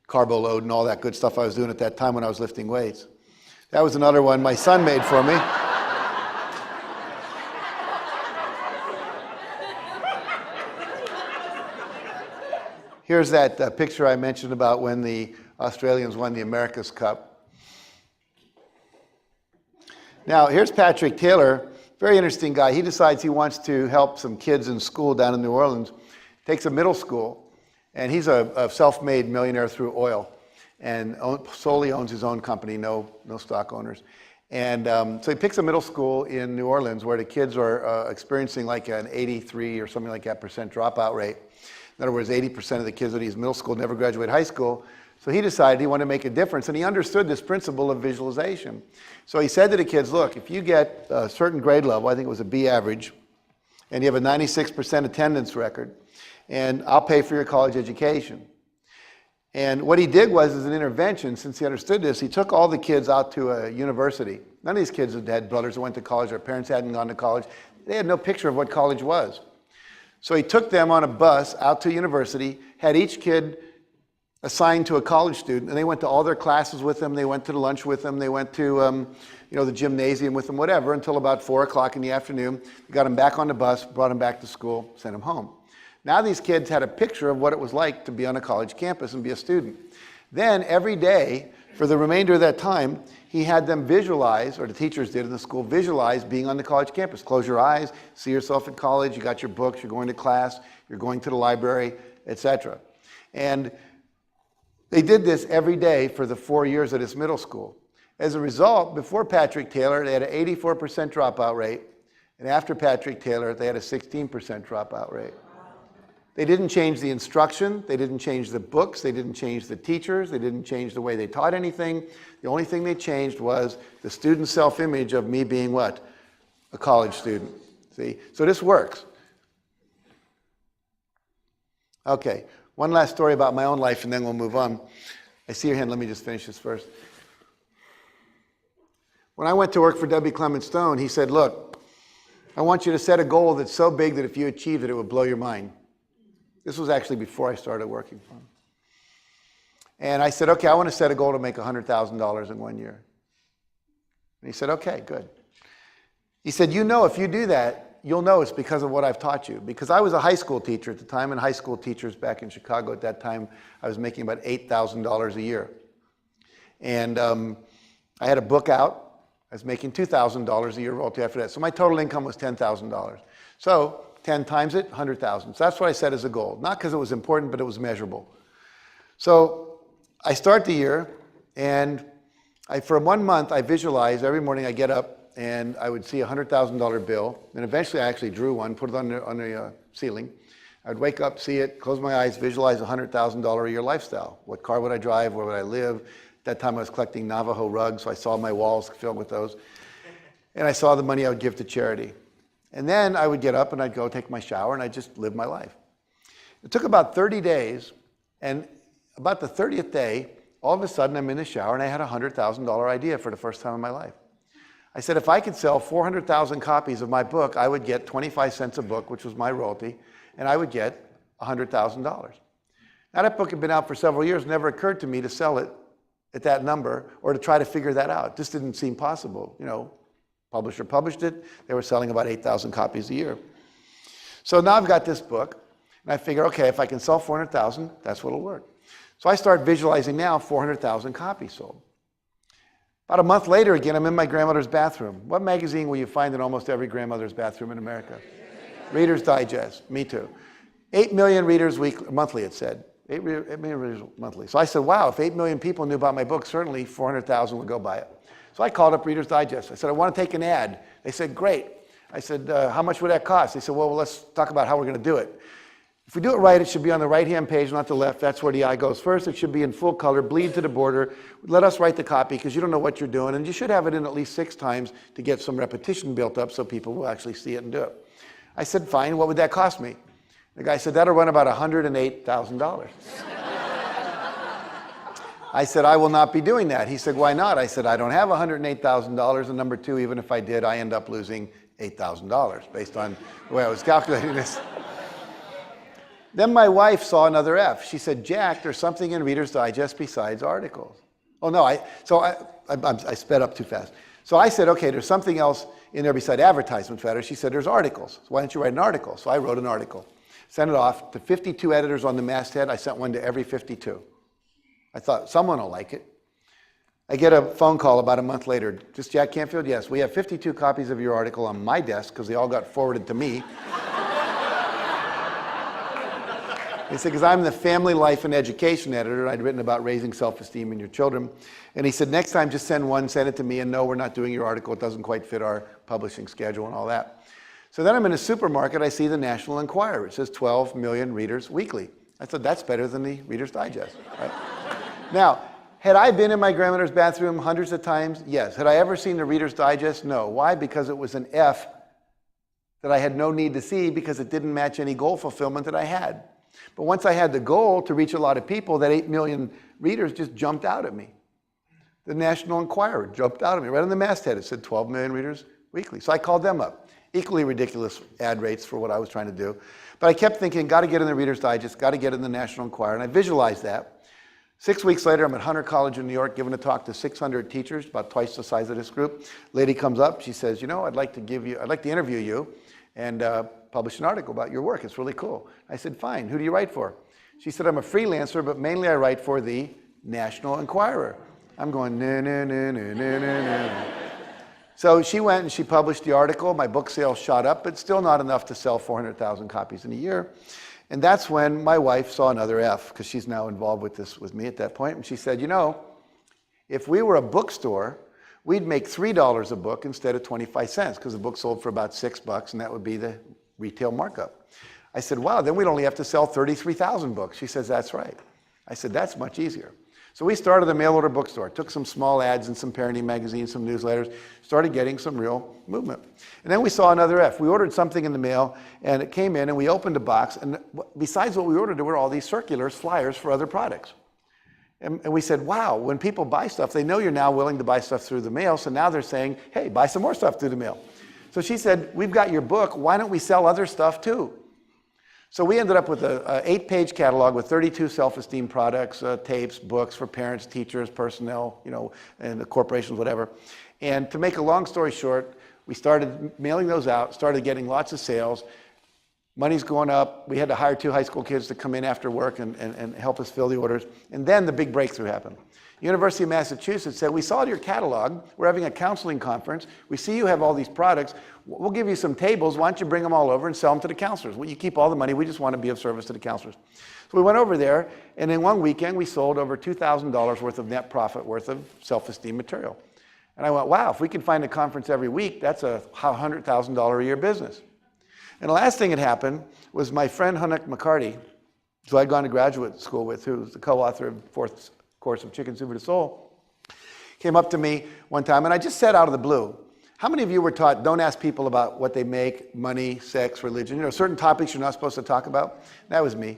carbo load and all that good stuff I was doing at that time when I was lifting weights. That was another one my son made for me. Here's that picture I mentioned about when the Australians won the America's Cup. Now, here's Patrick Taylor, very interesting guy. He decides he wants to help some kids in school down in New Orleans. Takes a middle school, and he's a self-made millionaire through oil, and solely owns his own company, no stock owners. And so he picks a middle school in New Orleans where the kids are experiencing like an 83 or something like that % dropout rate. In other words, 80% of the kids at his middle school never graduate high school. So he decided he wanted to make a difference, and he understood this principle of visualization. So he said to the kids, look, if you get a certain grade level, I think it was a B average, and you have a 96% attendance record, and I'll pay for your college education. And what he did was, as an intervention, since he understood this, he took all the kids out to a university. None of these kids had brothers that went to college, their parents hadn't gone to college. They had no picture of what college was. So he took them on a bus out to a university, had each kid assigned to a college student, and they went to all their classes with them, they went to the lunch with them, they went to the gymnasium with them, whatever, until about 4 o'clock in the afternoon. They got them back on the bus, brought them back to school, sent them home. Now these kids had a picture of what it was like to be on a college campus and be a student. Then every day, for the remainder of that time, he had them visualize, or the teachers did in the school, visualize being on the college campus. Close your eyes, see yourself in college, you got your books, you're going to class, you're going to the library, etc. And they did this every day for the 4 years at his middle school. As a result, before Patrick Taylor, they had an 84% dropout rate, and after Patrick Taylor, they had a 16% dropout rate. They didn't change the instruction, they didn't change the books, they didn't change the teachers, they didn't change the way they taught anything. The only thing they changed was the student's self-image of me being what? A college student. See? So this works. Okay, one last story about my own life and then we'll move on. I see your hand. Let me just finish this first. When I went to work for W. Clement Stone, he said, look, I want you to set a goal that's so big that if you achieve it, it would blow your mind. This was actually before I started working for him. And I said, okay, I want to set a goal to make $100,000 in 1 year. And he said, okay, good. He said, you know, if you do that, you'll know it's because of what I've taught you. Because I was a high school teacher at the time, and high school teachers back in Chicago at that time, I was making about $8,000 a year. And I had a book out. I was making $2,000 a year royalty after that. So my total income was $10,000. So 10 times it, 100,000. So that's what I set as a goal. Not because it was important, but it was measurable. So I start the year, and for 1 month, I visualize every morning I get up, and I would see a $100,000 bill. And eventually I actually drew one, put it on the ceiling. I'd wake up, see it, close my eyes, visualize a $100,000 a year lifestyle. What car would I drive? Where would I live? At that time I was collecting Navajo rugs, so I saw my walls filled with those. And I saw the money I would give to charity. And then I would get up and I'd go take my shower and I'd just live my life. It took about 30 days, and about the 30th day, all of a sudden I'm in the shower and I had a $100,000 idea for the first time in my life. I said, if I could sell 400,000 copies of my book, I would get 25 cents a book, which was my royalty, and I would get $100,000. Now that book had been out for several years. It never occurred to me to sell it at that number or to try to figure that out. It just didn't seem possible. You know, publisher published it. They were selling about 8,000 copies a year. So now I've got this book, and I figure, okay, if I can sell 400,000, that's what'll work. So I start visualizing now 400,000 copies sold. About a month later, again, I'm in my grandmother's bathroom. What magazine will you find in almost every grandmother's bathroom in America? Reader's Digest. Me too. 8 million readers monthly, it said. 8 million readers monthly. So I said, wow, if 8 million people knew about my book, certainly 400,000 would go buy it. So I called up Reader's Digest. I said, I want to take an ad. They said, great. I said, how much would that cost? They said, well, let's talk about how we're going to do it. If we do it right, it should be on the right-hand page, not the left. That's where the eye goes first. It should be in full color, bleed to the border. Let us write the copy because you don't know what you're doing. And you should have it in at least 6 times to get some repetition built up so people will actually see it and do it. I said, fine. What would that cost me? The guy said, that'll run about $108,000. I said, I will not be doing that. He said, why not? I said, I don't have $108,000. And number 2, even if I did, I end up losing $8,000 based on the way I was calculating this. Then my wife saw another F. She said, Jack, there's something in Reader's Digest besides articles. Oh, no, I sped up too fast. So I said, okay, there's something else in there besides advertisement, Fetter. She said, there's articles. So why don't you write an article? So I wrote an article. Sent it off to 52 editors on the masthead. I sent one to every 52. I thought, someone will like it. I get a phone call about a month later. Just Jack Canfield? Yes, we have 52 copies of your article on my desk because they all got forwarded to me. He said, because I'm the family life and education editor. I'd written about raising self-esteem in your children. And he said, next time just send one, send it to me, and no, we're not doing your article. It doesn't quite fit our publishing schedule and all that. So then I'm in a supermarket. I see the National Enquirer. It says 12 million readers weekly. I said, that's better than the Reader's Digest. Right? Now, had I been in my grandmother's bathroom hundreds of times? Yes. Had I ever seen the Reader's Digest? No. Why? Because it was an F that I had no need to see because it didn't match any goal fulfillment that I had. But once I had the goal to reach a lot of people, that 8 million readers just jumped out at me. The National Enquirer jumped out at me. Right on the masthead, it said 12 million readers weekly. So I called them up. Equally ridiculous ad rates for what I was trying to do. But I kept thinking, got to get in the Reader's Digest, got to get in the National Enquirer, and I visualized that. 6 weeks later, I'm at Hunter College in New York giving a talk to 600 teachers, about twice the size of this group. Lady comes up, she says, you know, I'd like to interview you and publish an article about your work. It's really cool. I said, fine. Who do you write for? She said, I'm a freelancer, but mainly I write for the National Enquirer. I'm going, no, no, no, no, no, no, no. So she went and she published the article. My book sales shot up, but still not enough to sell 400,000 copies in a year. And that's when my wife saw another F, because she's now involved with this with me at that point. And she said, you know, if we were a bookstore, we'd make $3 a book instead of 25 cents, because the book sold for about $6, and that would be the retail markup. I said, wow, then we'd only have to sell 33,000 books. She says, that's right. I said, that's much easier. So we started a mail order bookstore, took some small ads in some parenting magazines, some newsletters, started getting some real movement. And then we saw another F. We ordered something in the mail, and it came in, and we opened a box, and besides what we ordered, there were all these circulars, flyers for other products. And we said, wow, when people buy stuff, they know you're now willing to buy stuff through the mail. So now they're saying, hey, buy some more stuff through the mail. So she said, we've got your book. Why don't we sell other stuff too? So we ended up with an 8-page catalog with 32 self-esteem products, tapes, books for parents, teachers, personnel, and the corporations, whatever. And to make a long story short, we started mailing those out, started getting lots of sales. Money's going up. We had to hire 2 high school kids to come in after work and help us fill the orders. And then the big breakthrough happened. University of Massachusetts said, we saw your catalog. We're having a counseling conference. We see you have all these products. We'll give you some tables. Why don't you bring them all over and sell them to the counselors? Well, you keep all the money. We just want to be of service to the counselors. So we went over there, and in one weekend, we sold over $2,000 worth of net profit worth of self-esteem material. And I went, wow, if we could find a conference every week, that's a $100,000 a year business. And the last thing that happened was my friend Hunnuk McCarty, who I'd gone to graduate school with, who's the co-author of the 4th course of Chicken Soup for the Soul, came up to me one time, and I just said out of the blue, how many of you were taught, don't ask people about what they make, money, sex, religion, certain topics you're not supposed to talk about? That was me.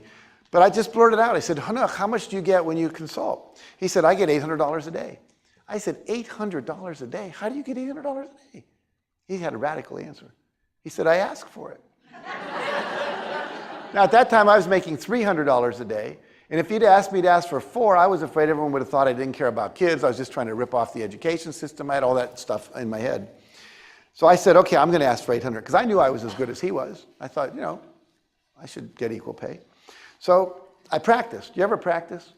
But I just blurted out, I said, Hunnuk, how much do you get when you consult? He said, I get $800 a day. I said, $800 a day? How do you get $800 a day? He had a radical answer. He said, I ask for it. Now, at that time, I was making $300 a day. And if he'd asked me to ask for 4, I was afraid everyone would have thought I didn't care about kids. I was just trying to rip off the education system. I had all that stuff in my head. So I said, okay, I'm going to ask for 800, because I knew I was as good as he was. I thought, I should get equal pay. So I practiced. Do you ever practice?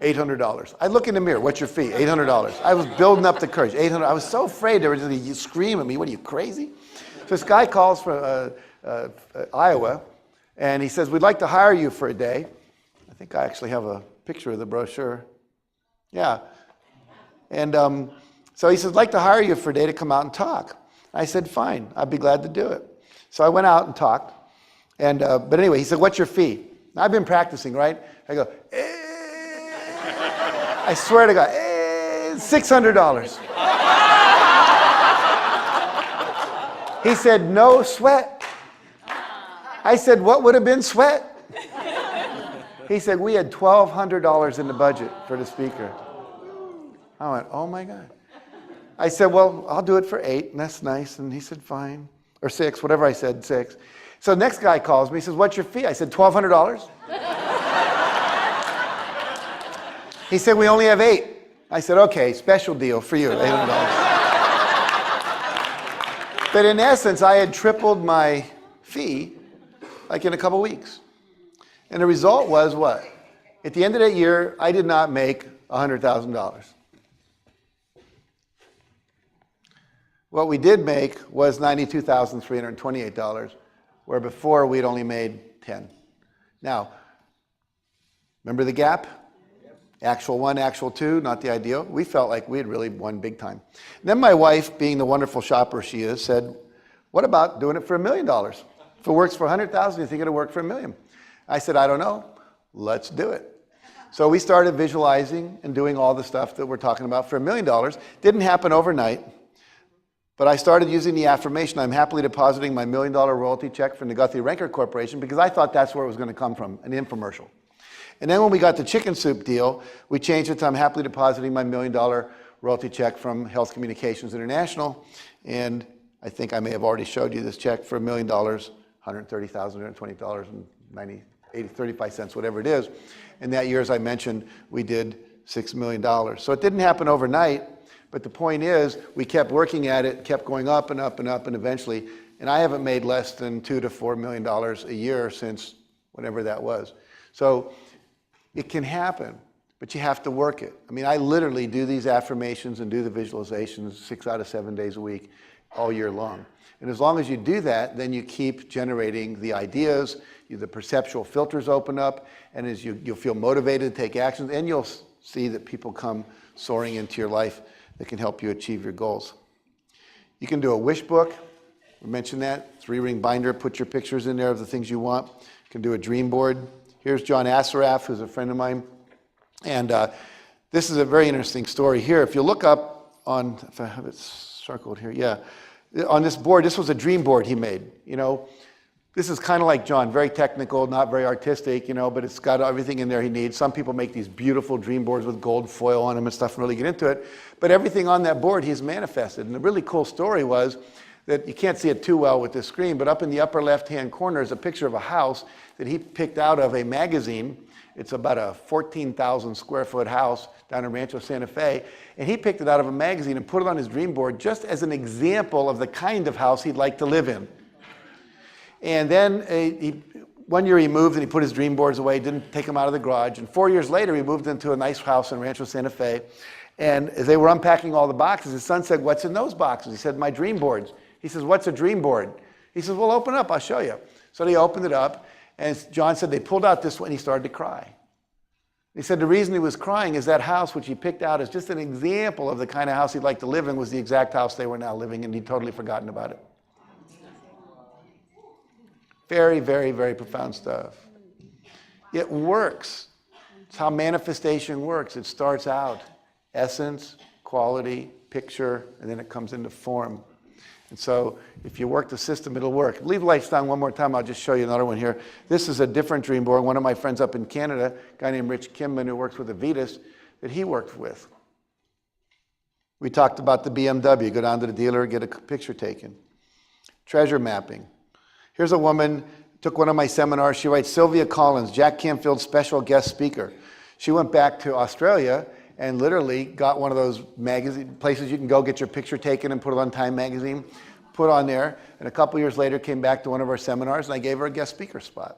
$800. I look in the mirror. What's your fee? $800. I was building up the courage. $800. I was so afraid they were going to scream at me. What are you, crazy? So this guy calls from Iowa, and he says, we'd like to hire you for a day. I think I actually have a picture of the brochure. Yeah. And so he says, I'd like to hire you for a day to come out and talk. I said, fine, I'd be glad to do it. So I went out and talked. And but anyway, he said, what's your fee? Now, I've been practicing, right? I go, I swear to God, $600. He said, no sweat. I said, what would have been sweat? He said, we had $1,200 in the budget for the speaker. I went, oh my God. I said, well, I'll do it for 8, and that's nice. And he said, fine. Or 6, whatever I said, 6. So the next guy calls me, he says, what's your fee? I said, $1,200. He said, we only have 8. I said, okay, special deal for you, $800. But in essence, I had tripled my fee like in a couple weeks. And the result was what? At the end of that year, I did not make $100,000. What we did make was $92,328, where before we'd only made 10. Now, remember the gap? Actual 1, actual 2, not the ideal. We felt like we had really won big time. And then my wife, being the wonderful shopper she is, said, what about doing it for $1 million? If it works for $100,000, you think it'll work for $1 million? I said, I don't know. Let's do it. So we started visualizing and doing all the stuff that we're talking about for $1 million. Didn't happen overnight. But I started using the affirmation, I'm happily depositing my $1 million royalty check from the Guthrie Renker Corporation, because I thought that's where it was going to come from, an infomercial. And then when we got the chicken soup deal, we changed it to I'm happily depositing my $1 million royalty check from Health Communications International. And I think I may have already showed you this check for $1 million, $130,120.35, whatever it is. And that year, as I mentioned, we did $6 million. So it didn't happen overnight. But the point is, we kept working at it, kept going up and up and up, and eventually, and I haven't made less than $2 to $4 million a year since whenever that was. So it can happen, but you have to work it. I mean, I literally do these affirmations and do the visualizations 6 out of 7 days a week, all year long. And as long as you do that, then you keep generating the ideas, the perceptual filters open up, and as you'll feel motivated to take actions, and you'll see that people come soaring into your life that can help you achieve your goals. You can do a wish book. We mentioned that. 3-ring binder, put your pictures in there of the things you want. You can do a dream board. Here's John Assaraf, who's a friend of mine. And this is a very interesting story here. If you look up on, if I have it circled here, yeah. On this board, this was a dream board he made. This This is kind of like John, very technical, not very artistic, but it's got everything in there he needs. Some people make these beautiful dream boards with gold foil on them and stuff and really get into it. But everything on that board he's manifested. And the really cool story was that you can't see it too well with this screen, but up in the upper left-hand corner is a picture of a house that he picked out of a magazine. It's about a 14,000 square foot house down in Rancho Santa Fe. And he picked it out of a magazine and put it on his dream board just as an example of the kind of house he'd like to live in. And then one year he moved and he put his dream boards away, didn't take them out of the garage. And 4 years later, he moved into a nice house in Rancho Santa Fe. And as they were unpacking all the boxes, his son said, "What's in those boxes?" He said, "My dream boards." He says, "What's a dream board?" He says, "Well, open up, I'll show you." So they opened it up, and John said they pulled out this one, and he started to cry. He said the reason he was crying is that house, which he picked out as just an example of the kind of house he'd like to live in, was the exact house they were now living in, and he'd totally forgotten about it. Very, very, very profound stuff. It works. It's how manifestation works. It starts out essence, quality, picture, and then it comes into form. And so if you work the system, it'll work. Leave lights down one more time. I'll just show you another one here. This is a different dream board. One of my friends up in Canada, a guy named Rich Kimman, who works with Avitas, that he worked with. We talked about the BMW. Go down to the dealer, get a picture taken. Treasure mapping. Here's a woman, took one of my seminars. She writes, Sylvia Collins, Jack Canfield's special guest speaker. She went back to Australia and literally got one of those magazine places you can go get your picture taken and put it on Time magazine, put on there, and a couple years later came back to one of our seminars and I gave her a guest speaker spot.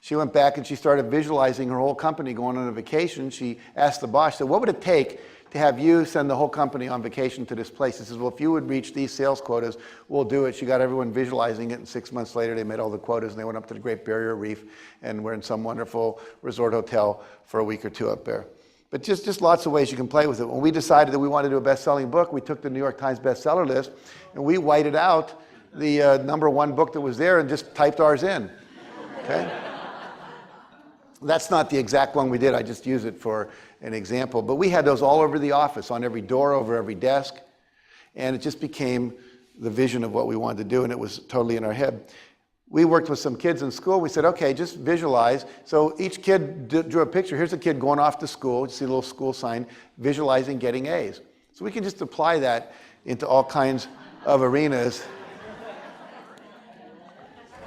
She went back and she started visualizing her whole company going on a vacation. She asked the boss, she said, "What would it take to have you send the whole company on vacation to this place?" He says, "Well, if you would reach these sales quotas, we'll do it." She got everyone visualizing it, and 6 months later they met all the quotas and they went up to the Great Barrier Reef and were in some wonderful resort hotel for a week or two up there. But just lots of ways you can play with it. When we decided that we wanted to do a best-selling book, we took the New York Times bestseller list and we whited out the #1 book that was there and just typed ours in. Okay? That's not the exact one we did. I just use it for an example. But we had those all over the office, on every door, over every desk. And it just became the vision of what we wanted to do, and it was totally in our head. We worked with some kids in school. We said, okay, just visualize. So each kid drew a picture. Here's a kid going off to school. You see a little school sign, visualizing getting A's. So we can just apply that into all kinds of arenas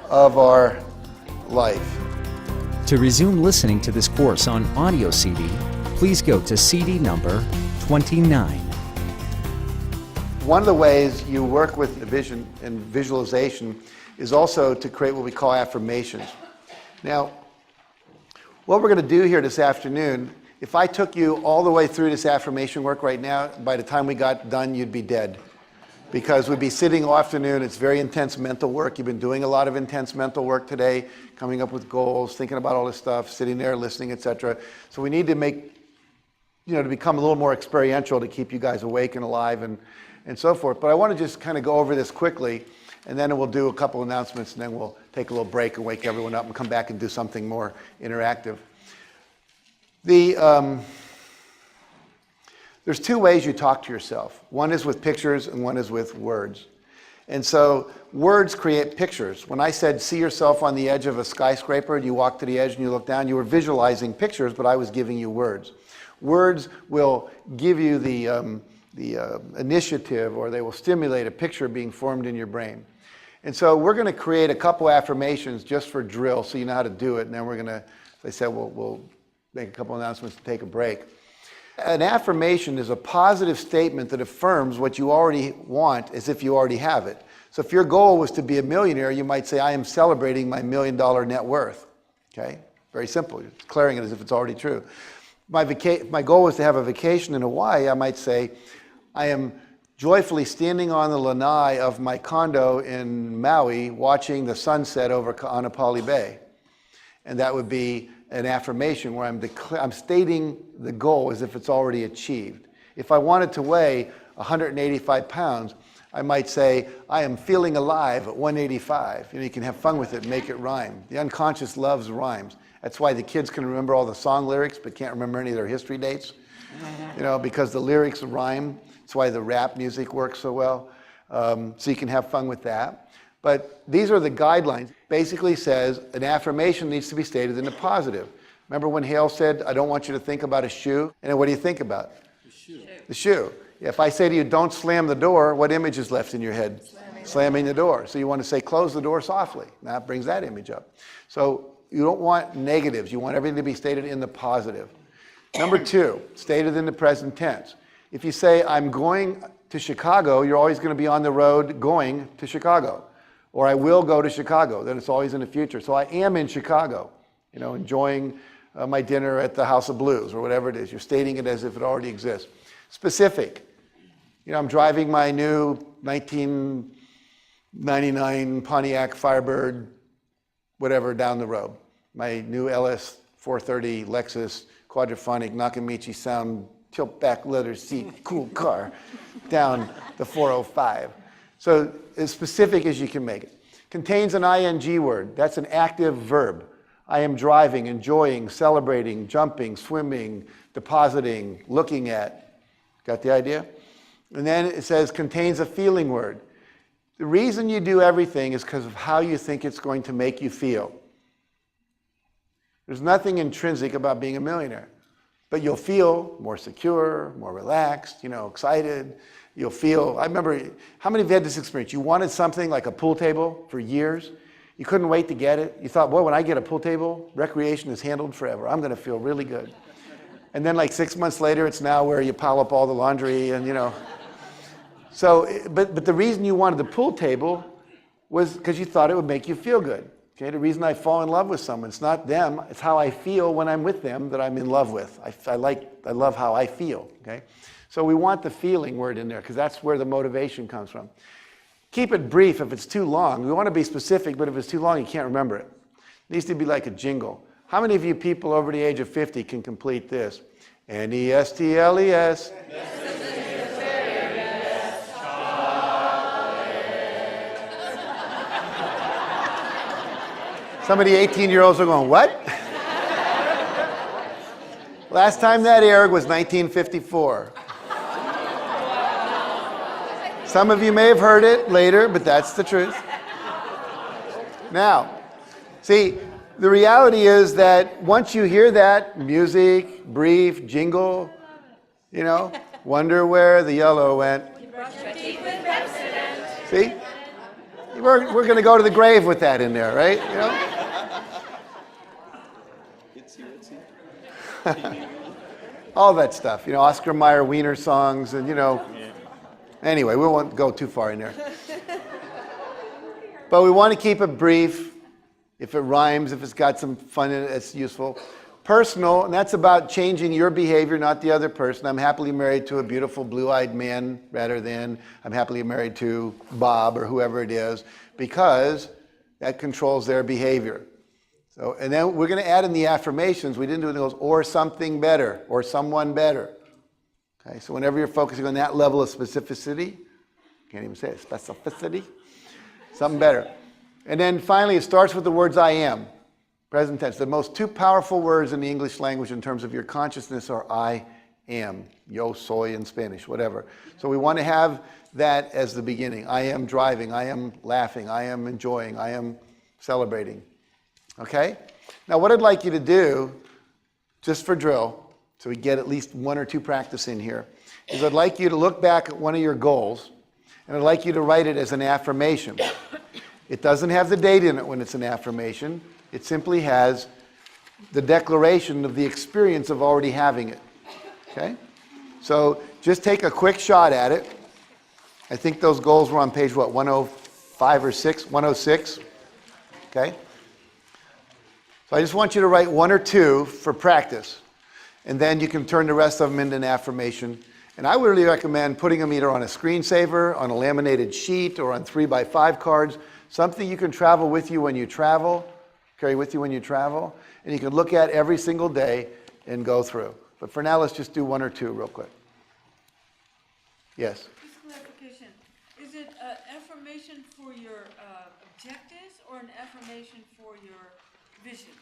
of our life. To resume listening to this course on audio CD, please go to CD number 29. One of the ways you work with the vision and visualization is also to create what we call affirmations. Now, what we're going to do here this afternoon, if I took you all the way through this affirmation work right now, by the time we got done, you'd be dead. Because we'd be sitting all afternoon. It's very intense mental work. You've been doing a lot of intense mental work today, coming up with goals, thinking about all this stuff, sitting there, listening, etc. So we need to make, to become a little more experiential to keep you guys awake and alive and so forth. But I want to just kind of go over this quickly, and then we'll do a couple announcements, and then we'll take a little break and wake everyone up and come back and do something more interactive. There's two ways you talk to yourself. One is with pictures and one is with words. And so words create pictures. When I said see yourself on the edge of a skyscraper, and you walk to the edge and you look down, you were visualizing pictures, but I was giving you words. Words will give you the initiative, or they will stimulate a picture being formed in your brain. And so we're going to create a couple affirmations just for drill so you know how to do it. And then we're going to, as I said, we'll make a couple announcements to take a break. An affirmation is a positive statement that affirms what you already want as if you already have it. So if your goal was to be a millionaire, you might say, I am celebrating my $1 million net worth. Okay? Very simple. You're declaring it as if it's already true. If my goal was to have a vacation in Hawaii, I might say, I am joyfully standing on the lanai of my condo in Maui watching the sunset over Kaanapali Bay. And that would be an affirmation where I'm stating the goal as if it's already achieved. If I wanted to weigh 185 pounds, I might say, I am feeling alive at 185. You can have fun with it and make it rhyme. The unconscious loves rhymes. That's why the kids can remember all the song lyrics but can't remember any of their history dates. Because the lyrics rhyme. That's why the rap music works so well. So you can have fun with that. But these are the guidelines. basically says an affirmation needs to be stated in the positive. Remember when Hale said, I don't want you to think about a shoe? And then what do you think about? The shoe. The shoe. If I say to you, don't slam the door, what image is left in your head? Slamming the door. So you want to say, close the door softly. That brings that image up. So you don't want negatives. You want everything to be stated in the positive. Number 2, stated in the present tense. If you say, I'm going to Chicago, you're always going to be on the road going to Chicago. Or I will go to Chicago. Then it's always in the future. So I am in Chicago, enjoying my dinner at the House of Blues or whatever it is. You're stating it as if it already exists. Specific. I'm driving my new 1999 Pontiac Firebird, whatever, down the road. My new LS 430 Lexus Quadraphonic Nakamichi Sound tilt back leather seat cool car down the 405. So as specific as you can make it. Contains an ing word. That's an active verb. I am driving, enjoying, celebrating, jumping, swimming, depositing, looking at. Got the idea? And then it says contains a feeling word. The reason you do everything is because of how you think it's going to make you feel. There's nothing intrinsic about being a millionaire. But you'll feel more secure, more relaxed, excited. You'll feel, I remember, how many of you had this experience? You wanted something like a pool table for years. You couldn't wait to get it. You thought, boy, when I get a pool table, recreation is handled forever. I'm going to feel really good. And then like 6 months later, it's now where you pile up all the laundry and, So, but the reason you wanted the pool table was because you thought it would make you feel good. Okay, the reason I fall in love with someone, it's not them, it's how I feel when I'm with them that I'm in love with. I love how I feel. Okay, so we want the feeling word in there because that's where the motivation comes from. Keep it brief if it's too long. We want to be specific, but if it's too long, you can't remember it. It needs to be like a jingle. How many of you people over the age of 50 can complete this? N-E-S-T-L-E-S. Some of the 18-year-olds are going, what? Last time that aired was 1954. Some of you may have heard it later, but that's the truth. Now, see, the reality is that once you hear that music, brief, jingle, wonder where the yellow went. See? We're going to go to the grave with that in there, right? All that stuff, Oscar Mayer Wiener songs and, Anyway, we won't go too far in there. But we want to keep it brief. If it rhymes, if it's got some fun in it, it's useful. Personal, and that's about changing your behavior, not the other person. I'm happily married to a beautiful blue-eyed man rather than I'm happily married to Bob or whoever it is, because that controls their behavior. So, and then we're going to add in the affirmations. We didn't do those, or something better, or someone better. Okay, so whenever you're focusing on that level of specificity, can't even say it, specificity, something better. And then finally, it starts with the words I am, present tense. The most two powerful words in the English language in terms of your consciousness are I am, yo soy in Spanish, whatever. So we want to have that as the beginning. I am driving, I am laughing, I am enjoying, I am celebrating. Okay? Now what I'd like you to do, just for drill, so we get at least one or two practice in here, is I'd like you to look back at one of your goals, and I'd like you to write it as an affirmation. It doesn't have the date in it when it's an affirmation. It simply has the declaration of the experience of already having it. Okay? So just take a quick shot at it. I think those goals were on page, 105 or 6? 106? Okay? So I just want you to write one or two for practice. And then you can turn the rest of them into an affirmation. And I would really recommend putting them either on a screensaver, on a laminated sheet, or on 3x5 cards. Something you can travel with you when you travel, carry with you when you travel, and you can look at every single day and go through. But for now, let's just do one or two real quick. Yes? Just clarification. Is it an affirmation for your objectives or an affirmation for your vision?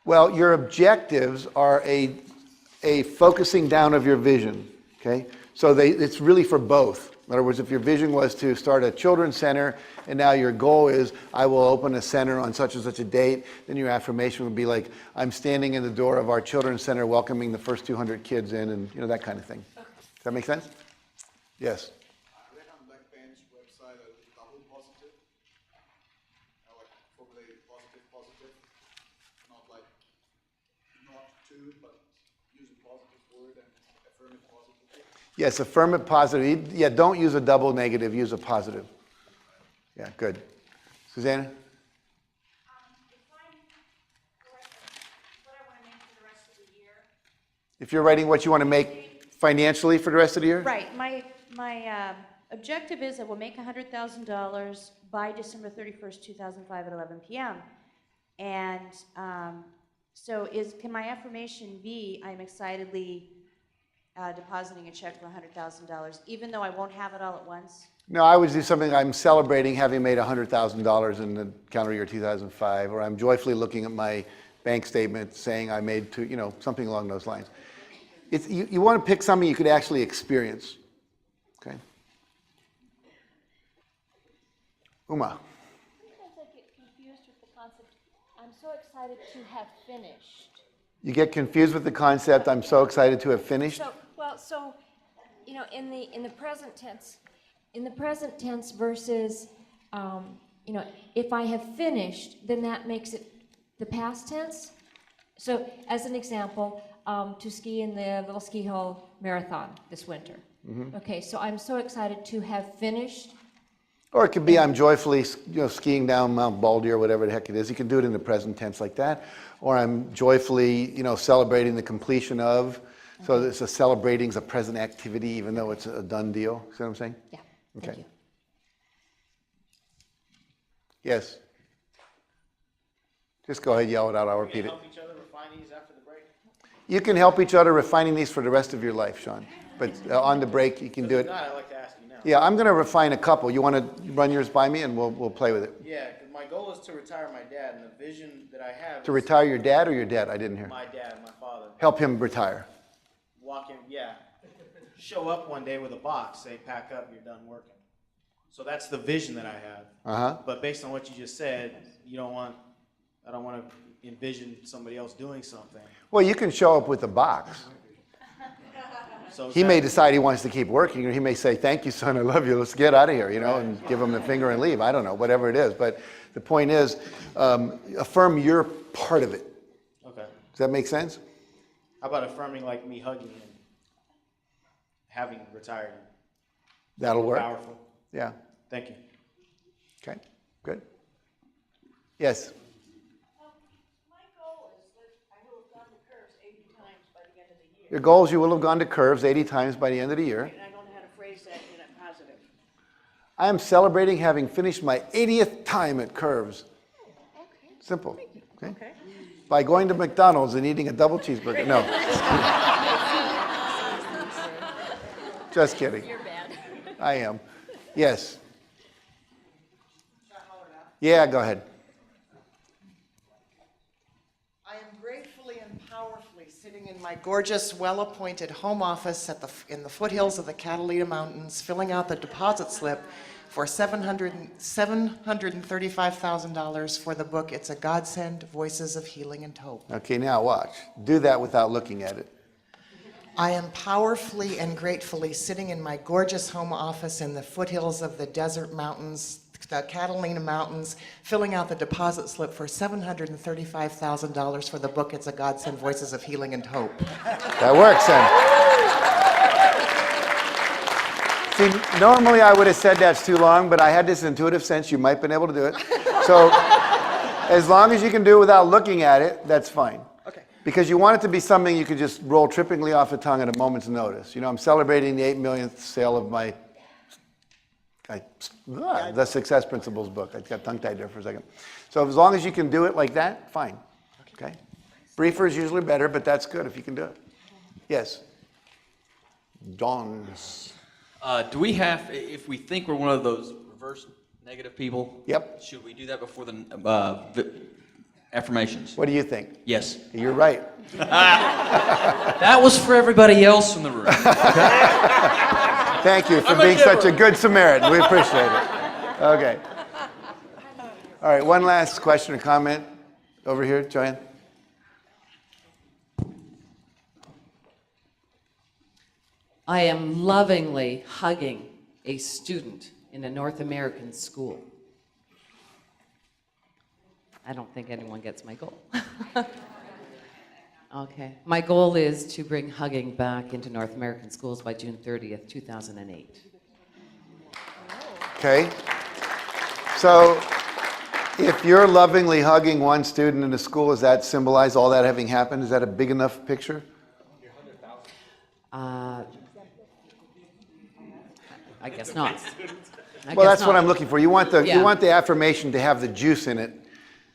Well, your objectives are a focusing down of your vision, okay? So it's really for both. In other words, if your vision was to start a children's center and now your goal is, I will open a center on such and such a date, then your affirmation would be like, I'm standing in the door of our children's center welcoming the first 200 kids in, and that kind of thing. Does that make sense? Yes. I read on Blackbench website a double positive. Like formulated positive, not like not two, but use a positive word and affirm it positively. Yes, affirm it positive. Yeah, don't use a double negative, use a positive. Yeah, good. Susanna? If you're writing what you want to make financially for the rest of the year? Right. My objective is I will make $100,000 by December 31st, 2005 at 11 p.m. And so can my affirmation be I'm excitedly depositing a check for $100,000, even though I won't have it all at once? No, I would do something, I'm celebrating having made $100,000 in the calendar year 2005, or I'm joyfully looking at my bank statement saying I made something along those lines. You want to pick something you could actually experience. Okay? Uma. Sometimes I get confused with the concept. I'm so excited to have finished. You get confused with the concept, I'm so excited to have finished? So, in the present tense versus, if I have finished, then that makes it the past tense. So, as an example, to ski in the Little Ski Hill Marathon this winter. Mm-hmm. Okay, so I'm so excited to have finished. Or it could be I'm joyfully skiing down Mount Baldy or whatever the heck it is. You can do it in the present tense like that. Or I'm joyfully celebrating the completion of. So it's a celebrating is a present activity even though it's a done deal. See what I'm saying? Yeah. Okay. Thank you. Yes. Just go ahead, yell it out. I'll repeat it. Help each other refine these after the break. You can help each other refining these for the rest of your life, Sean. But on the break, you can do it. If not, I'd like to ask you now. Yeah, I'm going to refine a couple. You want to run yours by me, and we'll play with it. Yeah, 'cause my goal is to retire my dad, and the vision that I have To is retire your dad or your dad? I didn't hear. my dad, my father. Help him retire. Walk in, yeah. Show up one day with a box, say, pack up, you're done working. So that's the vision that I have. Uh-huh. But based on what you just said, I don't want to envision somebody else doing something. Well, you can show up with a box. So He may decide he wants to keep working, or he may say, thank you, son, I love you, let's get out of here, and give him the finger and leave. I don't know, whatever it is. But the point is, affirm your part of it. Okay. Does that make sense? How about affirming like me hugging him, having retired? That'll work. Powerful. Yeah. Thank you. Okay, good. Yes? Your goal is you will have gone to curves 80 times by the end of the year. And I don't know how to phrase that in a positive. I am celebrating having finished my 80th time at curves. Simple. Okay? By going to McDonald's and eating a double cheeseburger. No. Just kidding. You're bad. I am. Yes. Yeah, go ahead. I am gratefully and powerfully sitting in my gorgeous, well-appointed home office in the foothills of the Catalina Mountains, filling out the deposit slip for $735,000 for the book It's a Godsend, Voices of Healing and Hope. Okay, now watch. Do that without looking at it. I am powerfully and gratefully sitting in my gorgeous home office in the foothills of the desert mountains, the Catalina Mountains, filling out the deposit slip for $735,000 for the book It's a Godsend, Voices of Healing and Hope. That works then. See, normally I would have said that's too long, but I had this intuitive sense you might have been able to do it. So as long as you can do it without looking at it, that's fine. Okay. Because you want it to be something you could just roll trippingly off the tongue at a moment's notice. I'm celebrating the 8 millionth sale of my The Success Principles book. I got tongue-tied there for a second. So as long as you can do it like that, fine. Okay? Briefer is usually better, but that's good if you can do it. Yes? Don. Do we have, if we think we're one of those reverse negative people? Yep. Should we do that before the affirmations? What do you think? Yes. You're right. That was for everybody else in the room. Okay? Thank you for I'm a being such a giver. good Samaritan. We appreciate it. Okay. All right, one last question or comment over here, Joanne. I am lovingly hugging a student in a North American school. I don't think anyone gets my goal. Okay. My goal is to bring hugging back into North American schools by June 30th, 2008. Okay. So if you're lovingly hugging one student in a school, does that symbolize all that having happened? Is that a big enough picture? I guess not. Well, that's what I'm looking for. You want the Yeah. you want the affirmation to have the juice in it,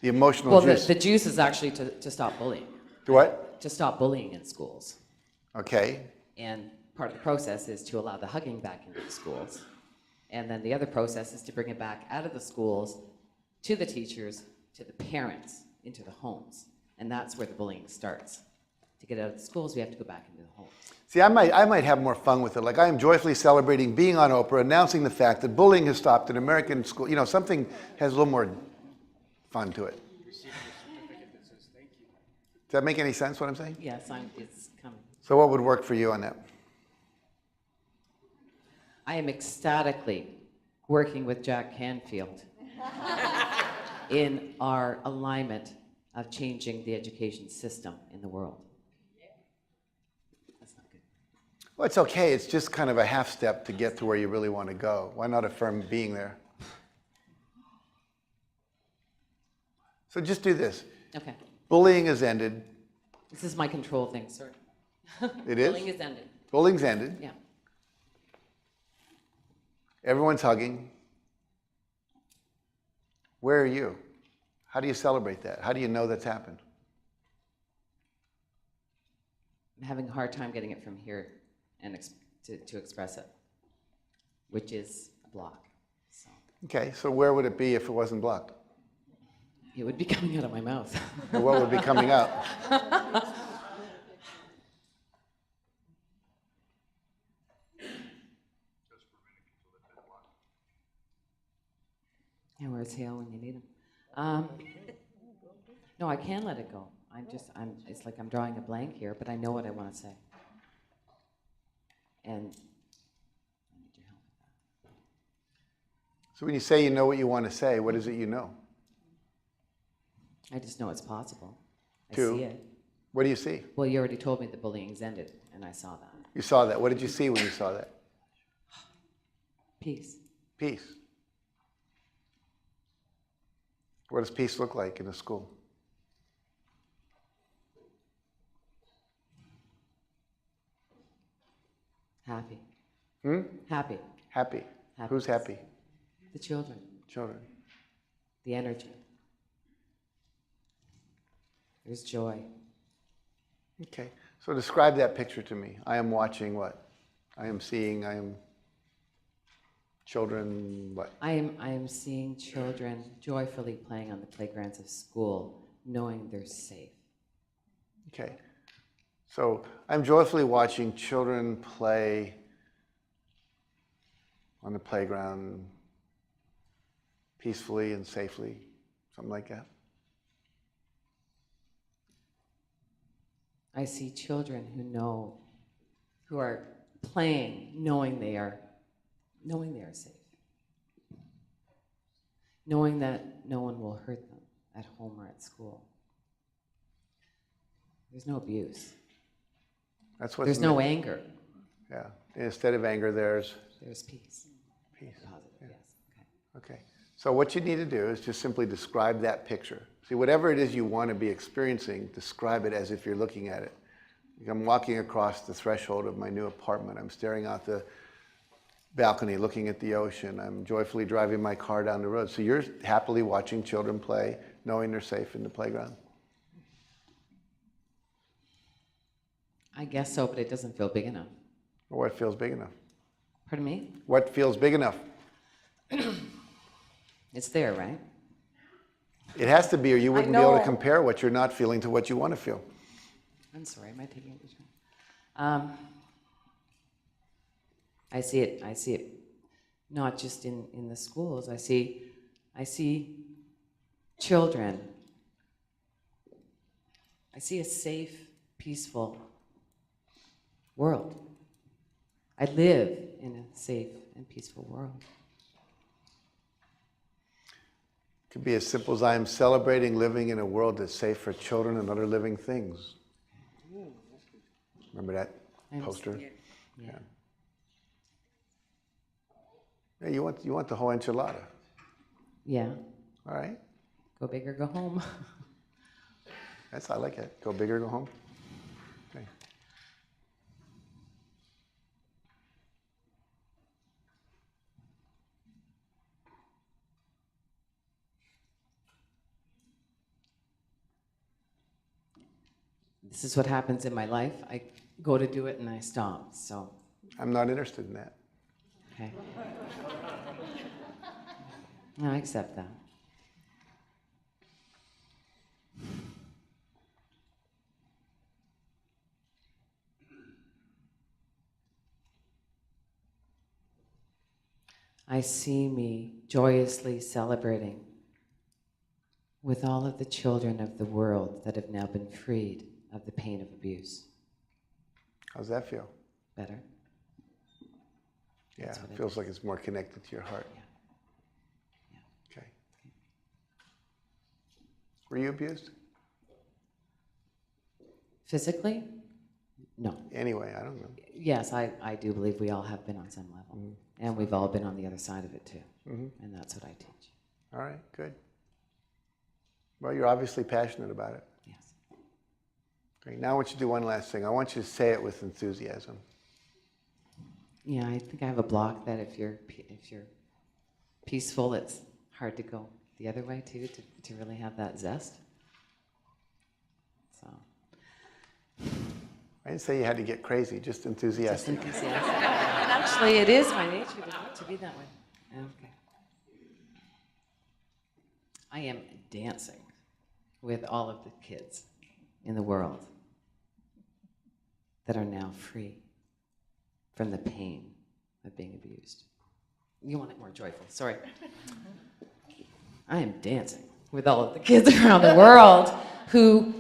the emotional Well, juice. the juice is actually to stop bullying. To what? To stop bullying in schools. Okay. And part of the process is to allow the hugging back into the schools. And then the other process is to bring it back out of the schools to the teachers, to the parents, into the homes. And that's where the bullying starts. To get out of the schools, we have to go back into the homes. See, I might have more fun with it. Like, I am joyfully celebrating being on Oprah, announcing the fact that bullying has stopped in American school. You know, something has a little more fun to it. Does that make any sense, what I'm saying? Yes, it's coming. So what would work for you on that? I am ecstatically working with Jack Canfield in our alignment of changing the education system in the world. Well, it's okay. It's just kind of a half step to get to where you really want to go. Why not affirm being there? So just do this. Okay. Bullying has ended. This is my control thing, sir. It is? Bullying is ended. Bullying's ended. Yeah. Everyone's hugging. Where are you? How do you celebrate that? How do you know that's happened? I'm having a hard time getting it from here and to express it, which is a block. So Okay, so where would it be if it wasn't blocked? it would be coming out of my mouth. Or what would be coming out? Yeah, where's Hale when you need him? No, I can let it go. It's like I'm drawing a blank here, but I know what I want to say. And I need your help with that. So when you say you know what you want to say, what is it you know? I just know it's possible. I To? see it. What do you see? Well, you already told me the bullying's ended, and I saw that. You saw that. What did you see when you saw that? Peace. Peace. What does peace look like in a school? Happy. Hmm? Happy. Happy. Who's happy? The children. Children. The energy. There's joy. Okay. So describe that picture to me. I am watching what? I am seeing, I am children, what? I am seeing children joyfully playing on the playgrounds of school, knowing they're safe. Okay. So I'm joyfully watching children play on the playground peacefully and safely, something like that. I see children who are playing, knowing they are safe. Knowing that no one will hurt them at home or at school. There's no abuse. That's what's There's no anger. Yeah. Instead of anger, there's peace. Peace. Positive, Yeah. yes. Okay. So what you need to do is just simply describe that picture. See, whatever it is you want to be experiencing, describe it as if you're looking at it. I'm walking across the threshold of my new apartment. I'm staring out the balcony, looking at the ocean. I'm joyfully driving my car down the road. So you're happily watching children play, knowing they're safe in the playground. I guess so, but it doesn't feel big enough. Or what feels big enough? Pardon me? What feels big enough? It's there, right? It has to be, or you wouldn't be able to know. compare what you're not feeling to what you want to feel. I'm sorry, am I taking it? I see it not just in the schools. I see children. I see a safe, peaceful world. I live in a safe and peaceful world. It could be as simple as I am celebrating living in a world that's safe for children and other living things. Remember that poster? Yeah. Yeah, you want the whole enchilada. Yeah. All right. Go big or go home. I like it. Go big or go home. Okay. This is what happens in my life. I go to do it and I stop, so. I'm not interested in that. Okay. No, I accept that. I see me joyously celebrating with all of the children of the world that have now been freed of the pain of abuse. How's that feel? Better? Yeah, That's it what feels like it's more connected to your heart. Okay. Were you abused? Physically? No. Anyway, I don't know. Yes, I do believe we all have been on some level. And we've all been on the other side of it too. And that's what I teach. All right, good. Well, you're obviously passionate about it. Yes. Okay, now I want you to do one last thing. I want you to say it with enthusiasm. Yeah, I think I have a block that if you're peaceful, it's hard to go the other way too, to really have that zest. So. I didn't say you had to get crazy, just enthusiastic. Just enthusiastic. And actually, it is my nature to be that way. Okay. I am dancing with all of the kids in the world that are now free from the pain of being abused. You want it more joyful, sorry. I am dancing with all of the kids around the world who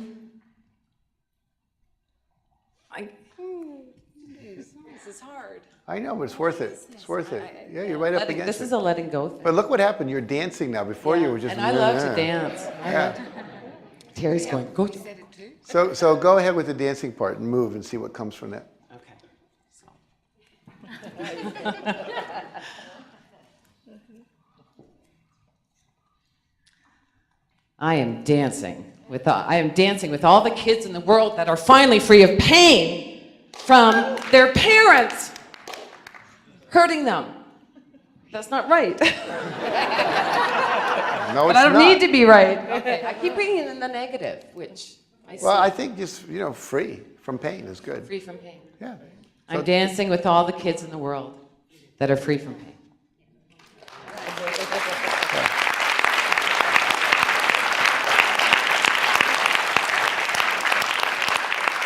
this is hard. I know, but it's worth it. It's worth it. Yeah, you're right up against it. This is a letting go thing. But look what happened. You're dancing now. Before you were just. And I love to dance. Yeah. Terry's going, go. So go ahead with the dancing part and move and see what comes from that. Okay. I am dancing with all the kids in the world that are finally free of pain from their parents hurting them. That's not right. No, but it's I don't not. need to be right. Okay, I keep bringing in the negative, which I see. Well, I think just free from pain is good. Free from pain. Yeah. I'm dancing with all the kids in the world that are free from pain.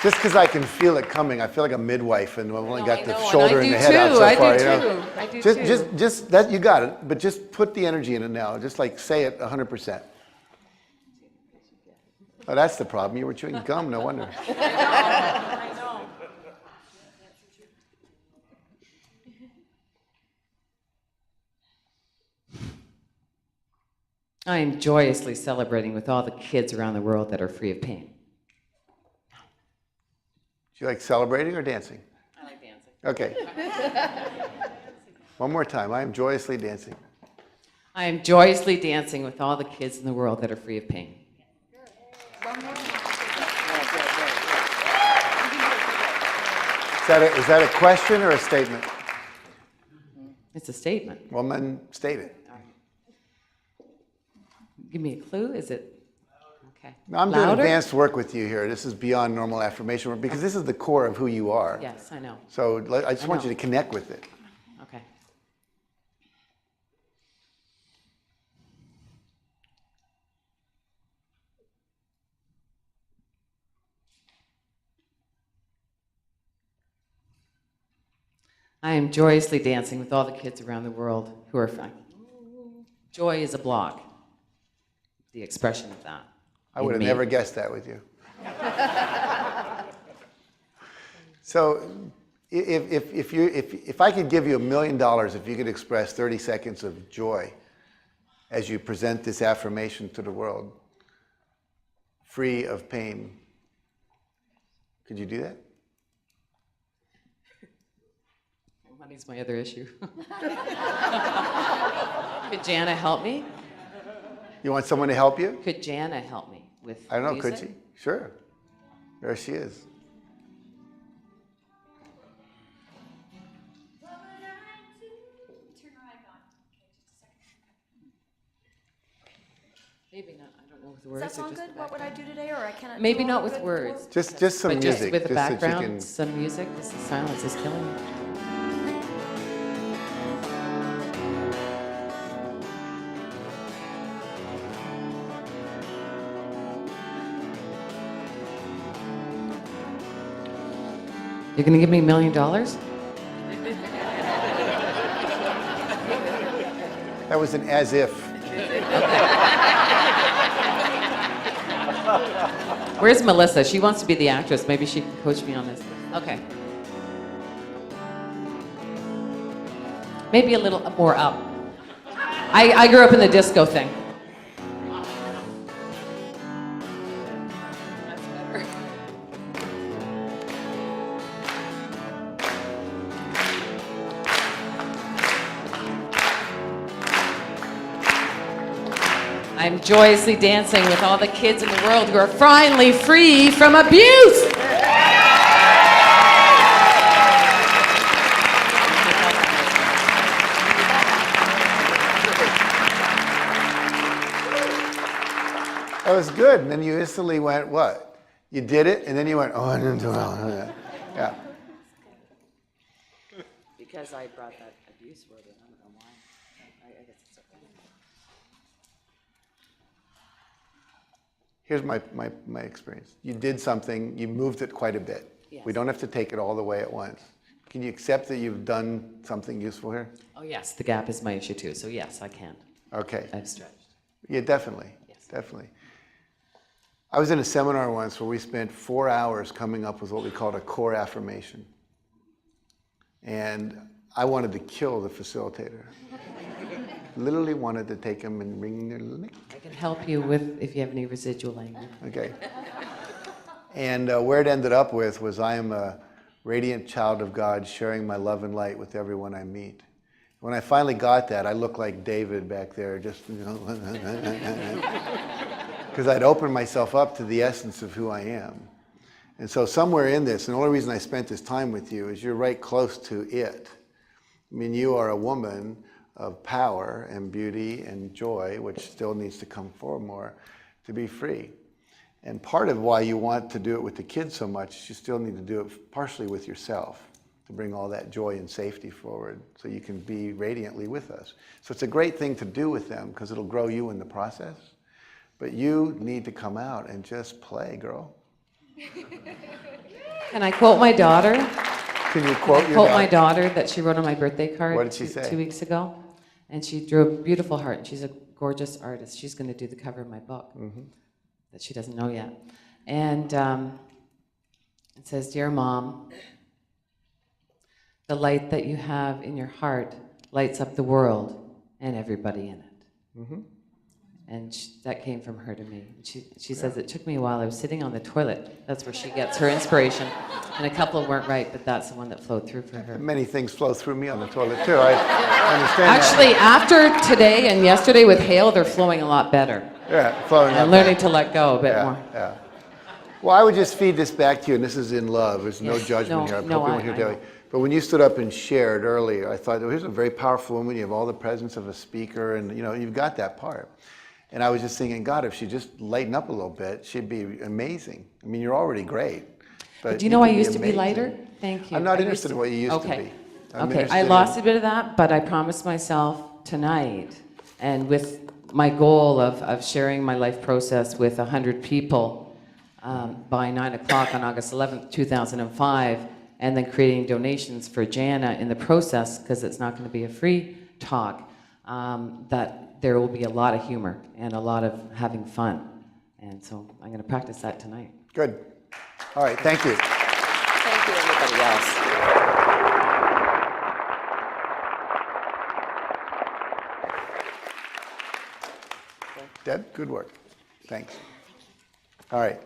Just because I can feel it coming, I feel like a midwife, and I've only got the know, shoulder and and I the do head out too, so I far. do You know? too, I do too. Just that you got it, but just put the energy in it now. Just like say it 100%. Oh, that's the problem. You were chewing gum. No wonder. I know. I am joyously celebrating with all the kids around the world that are free of pain. Do you like celebrating or dancing? I like dancing. Okay. One more time. I am joyously dancing. I am joyously dancing with all the kids in the world that are free of pain. Is that a question or a statement? It's a statement. Well, then state it. Give me a clue. Is it? Okay. No, I'm doing Louder? advanced work with you here. This is beyond normal affirmation work because this is the core of who you are. Yes, I know. So I just want know. you to connect with it. Okay. I am joyously dancing with all the kids around the world who are fine. Joy is a block. The expression of that. I in would have me. never guessed that with you. So, if I could give you $1 million, if you could express 30 seconds of joy as you present this affirmation to the world, free of pain, could you do that? Money's my other issue. Could Jana help me? You want someone to help you? Could Jana help me with I don't know, music? could she? Sure. There she is. Maybe not. I don't know with Does words. that sound good? What would I do today, or I cannot? Maybe do not all with good words. Just some But music. just with the just that you background, can- some music. This silence is killing me. You're gonna give me $1 million? That was an as if. Where's Melissa? She wants to be the actress. Maybe she can coach me on this. Okay. Maybe a little more up. I grew up in the disco thing. That's better. I'm joyously dancing with all the kids in the world who are finally free from abuse. That was good. And then you instantly went, what? You did it, and then you went, oh, I didn't do well. Yeah. Because I brought that abuse word in, I don't know why. I guess it's okay. Here's my experience. You did something, you moved it quite a bit. Yes. We don't have to take it all the way at once. Can you accept that you've done something useful here? Oh yes, the gap is my issue too. So yes, I can. Okay. I've stretched. Yeah, definitely. Yes. Definitely. I was in a seminar once where we spent 4 hours coming up with what we called a core affirmation. And I wanted to kill the facilitator. Literally wanted to take him and wring their neck. I can help you with if you have any residual anger. Okay. And where it ended up with was, I am a radiant child of God, sharing my love and light with everyone I meet. When I finally got that, I looked like David back there, just, you know, because I'd opened myself up to the essence of who I am. And so somewhere in this, and the only reason I spent this time with you is you're right close to it. I mean, you are a woman of power and beauty and joy, which still needs to come forward more to be free. And part of why you want to do it with the kids so much is you still need to do it partially with yourself, to bring all that joy and safety forward so you can be radiantly with us. So it's a great thing to do with them because it'll grow you in the process. But you need to come out and just play, girl. Can I quote my daughter? Can you quote your my daughter that she wrote on my birthday card? What did she say? 2 weeks ago. And she drew a beautiful heart, and she's a gorgeous artist. She's going to do the cover of my book that she doesn't know yet. And it says, "Dear Mom, the light that you have in your heart lights up the world and everybody in it." And that came from her to me. She says, it took me a while. I was sitting on the toilet. That's where she gets her inspiration. And a couple weren't right, but that's the one that flowed through for her. Many things flow through me on the toilet, too. I understand Actually, after today and yesterday with hail, they're flowing a lot better. Yeah, flowing I'm up learning there. to let go a bit more. Yeah. Well, I would just feed this back to you, and this is in love. There's no Yes. judgment here. I No, hope you I won't hear know. daily. But when you stood up and shared earlier, I thought, oh, here's a very powerful woman. You have all the presence of a speaker, and you know, you've got that part. And I was just thinking, God, if she just lightened up a little bit, she'd be amazing. I mean, you're already great. But Do you know I could used to be amazing. lighter? Thank you. I'm not I interested in what you used to be. I'm Okay, I interested lost in- a bit of that, but I promised myself tonight, and with my goal of sharing my life process with 100 people by 9 o'clock on August 11th, 2005, and then creating donations for Jana in the process, because it's not going to be a free talk, that there will be a lot of humor and a lot of having fun. And so I'm going to practice that tonight. Good. All right, thank you. Thank you, everybody else. Deb, good work. Thanks. All right.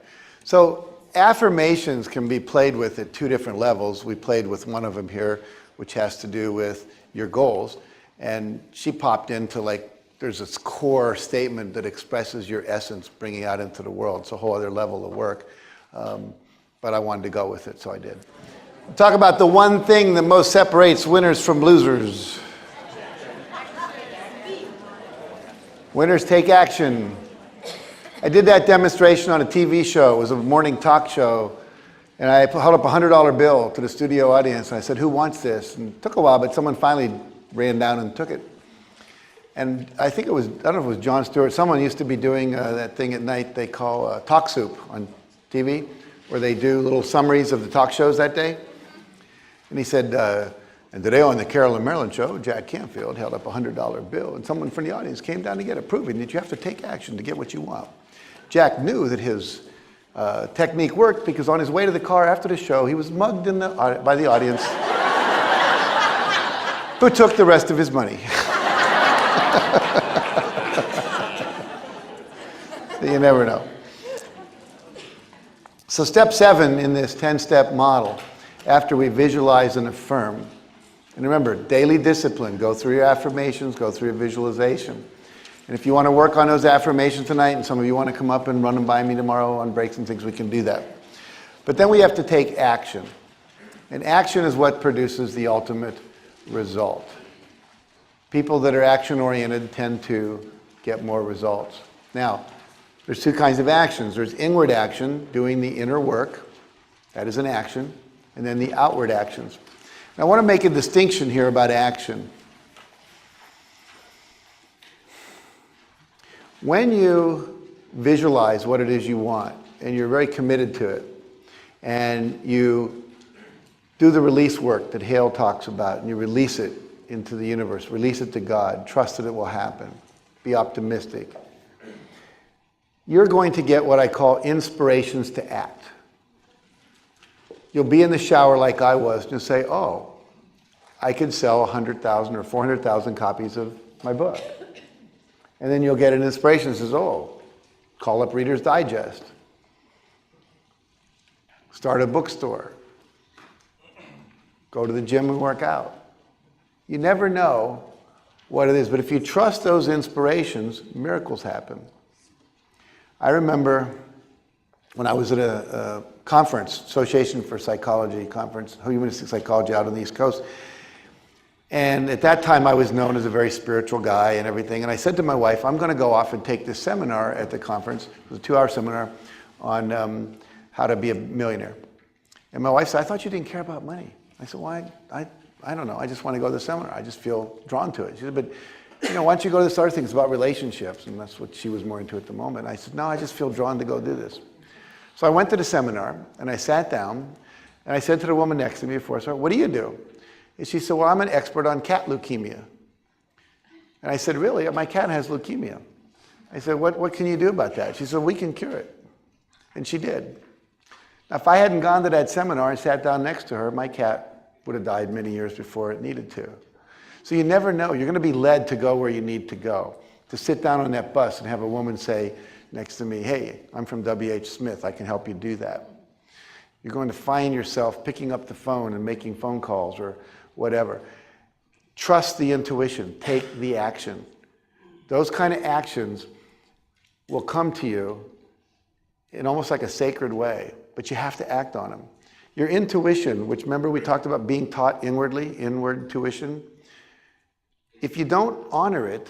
So affirmations can be played with at two different levels. We played with one of them here, which has to do with your goals. And she popped into like, there's this core statement that expresses your essence, bringing out into the world. It's a whole other level of work. But I wanted to go with it, so I did. Talk about the one thing that most separates winners from losers. Winners take action. I did that demonstration on a TV show. It was a morning talk show. And I held up a $100 bill to the studio audience. And I said, who wants this? And it took a while, but someone finally ran down and took it. And I think it was, I don't know if it was Jon Stewart. Someone used to be doing that thing at night they call Talk Soup on TV, where they do little summaries of the talk shows that day. And he said, and today on the Carolyn Maryland show, Jack Canfield held up a $100 bill. And someone from the audience came down to get it, proving that you have to take action to get what you want. Jack knew that his technique worked because on his way to the car after the show, he was mugged by the audience, who took the rest of his money. You never know. So step 7 in this 10-step model, after we visualize and affirm, and remember, daily discipline, go through your affirmations, go through your visualization. And if you want to work on those affirmations tonight, and some of you want to come up and run them by me tomorrow on breaks and things, we can do that. But then we have to take action. And action is what produces the ultimate result. People that are action-oriented tend to get more results. Now, there's two kinds of actions. There's inward action, doing the inner work. That is an action. And then the outward actions. Now, I want to make a distinction here about action. When you visualize what it is you want, and you're very committed to it, and you do the release work that Hale talks about, and you release it into the universe, release it to God, trust that it will happen, be optimistic, you're going to get what I call inspirations to act. You'll be in the shower like I was, and you'll say, oh, I could sell 100,000 or 400,000 copies of my book. And then you'll get an inspiration that says, oh, call up Reader's Digest. Start a bookstore. Go to the gym and work out. You never know what it is, but if you trust those inspirations, miracles happen. I remember when I was at a conference, Association for Psychology conference, Humanistic Psychology out on the East Coast. And at that time, I was known as a very spiritual guy and everything. And I said to my wife, I'm going to go off and take this seminar at the conference. It was a 2-hour seminar on how to be a millionaire. And my wife said, I thought you didn't care about money. I said, why? I don't know. I just want to go to the seminar. I just feel drawn to it. She said, but why don't you go to this other thing? It's about relationships. And that's what she was more into at the moment. I said, no, I just feel drawn to go do this. So I went to the seminar, and I sat down, and I said to the woman next to me before I started, what do you do? And she said, well, I'm an expert on cat leukemia. And I said, really? My cat has leukemia. I said, what can you do about that? She said, we can cure it. And she did. Now, if I hadn't gone to that seminar and sat down next to her, my cat would have died many years before it needed to. So you never know. You're going to be led to go where you need to go. To sit down on that bus and have a woman say next to me, hey, I'm from W.H. Smith. I can help you do that. You're going to find yourself picking up the phone and making phone calls or whatever. Trust the intuition. Take the action. Those kind of actions will come to you in almost like a sacred way, but you have to act on them. Your intuition, which remember we talked about being taught inwardly, inward tuition, if you don't honor it,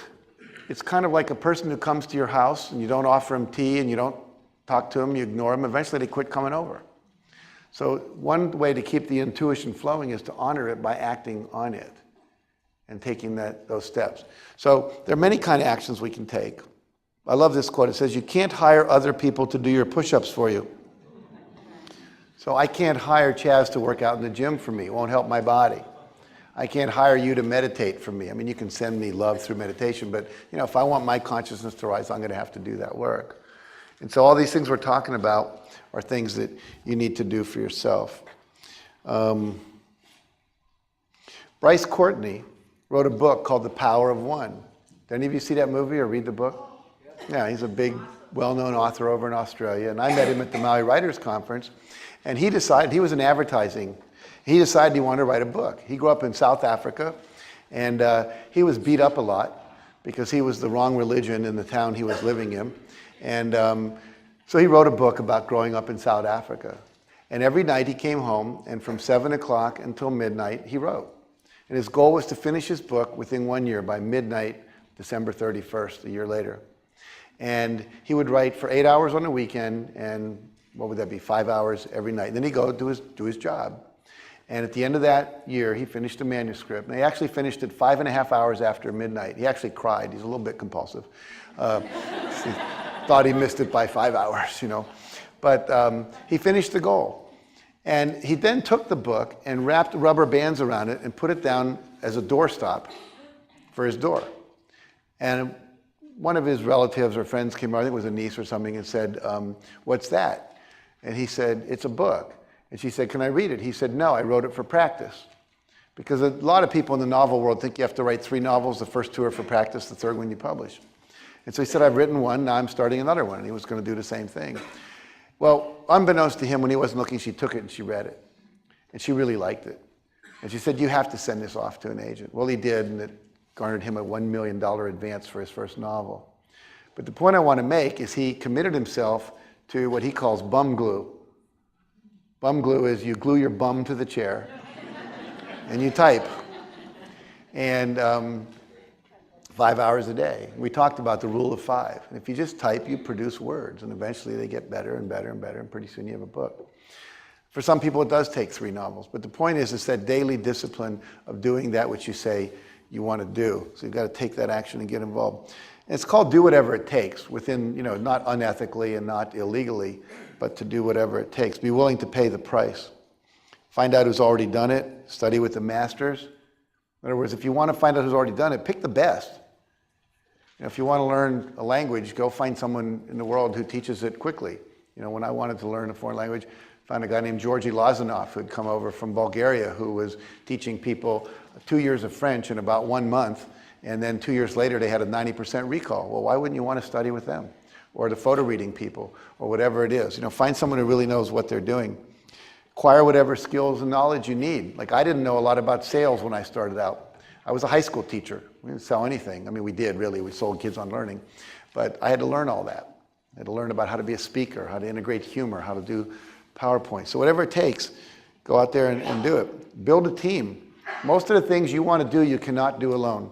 it's kind of like a person who comes to your house and you don't offer them tea and you don't talk to them, you ignore them, eventually they quit coming over. So one way to keep the intuition flowing is to honor it by acting on it and taking those steps. So there are many kind of actions we can take. I love this quote. It says, you can't hire other people to do your push-ups for you. So I can't hire Chaz to work out in the gym for me. It won't help my body. I can't hire you to meditate for me. I mean, you can send me love through meditation, but if I want my consciousness to rise, I'm going to have to do that work. And so all these things we're talking about are things that you need to do for yourself. Bryce Courtney wrote a book called The Power of One. Did any of you see that movie or read the book? Yeah, he's a big, well-known author over in Australia, and I met him at the Maui Writers Conference, and he decided, he was in advertising, he decided he wanted to write a book. He grew up in South Africa, and he was beat up a lot because he was the wrong religion in the town he was living in. And so he wrote a book about growing up in South Africa. And every night he came home, and from 7 o'clock until midnight, he wrote. And his goal was to finish his book within 1 year, by midnight, December 31st, a year later. And he would write for 8 hours on the weekend, and what would that be, 5 hours every night. And then he'd go do his job. And at the end of that year, he finished a manuscript. And he actually finished it 5.5 hours after midnight. He actually cried. He's a little bit compulsive. He thought he missed it by 5 hours, But he finished the goal. And he then took the book and wrapped rubber bands around it and put it down as a doorstop for his door. And one of his relatives or friends came over, I think it was a niece or something, and said, what's that? And he said, it's a book. And she said, can I read it? He said, no, I wrote it for practice. Because a lot of people in the novel world think you have to write 3 novels. The first 2 are for practice, the third one you publish. And so he said, I've written one, now I'm starting another one. And he was going to do the same thing. Well, unbeknownst to him, when he wasn't looking, she took it and she read it. And she really liked it. And she said, you have to send this off to an agent. Well, he did, and it garnered him a $1 million advance for his first novel. But the point I want to make is he committed himself to what he calls bum glue. Bum glue is you glue your bum to the chair and you type. And 5 hours a day. We talked about the rule of 5. And if you just type, you produce words, and eventually they get better and better and better, and pretty soon you have a book. For some people, it does take 3 novels. But the point is, it's that daily discipline of doing that which you say you want to do. So you've got to take that action and get involved. And it's called do whatever it takes, within, not unethically and not illegally, but to do whatever it takes. Be willing to pay the price. Find out who's already done it. Study with the masters. In other words, if you want to find out who's already done it, pick the best. If you want to learn a language, go find someone in the world who teaches it quickly. When I wanted to learn a foreign language, I found a guy named Georgi Lazanov who had come over from Bulgaria, who was teaching people 2 years of French in about 1 month, and then 2 years later they had a 90% recall. Well, why wouldn't you want to study with them? Or the photo reading people, or whatever it is. Find someone who really knows what they're doing. Acquire whatever skills and knowledge you need. Like, I didn't know a lot about sales when I started out. I was a high school teacher. We didn't sell anything. I mean, we did, really. We sold Kids on Learning. But I had to learn all that. I had to learn about how to be a speaker, how to integrate humor, how to do PowerPoint. So whatever it takes, go out there and do it. Build a team. Most of the things you want to do, you cannot do alone.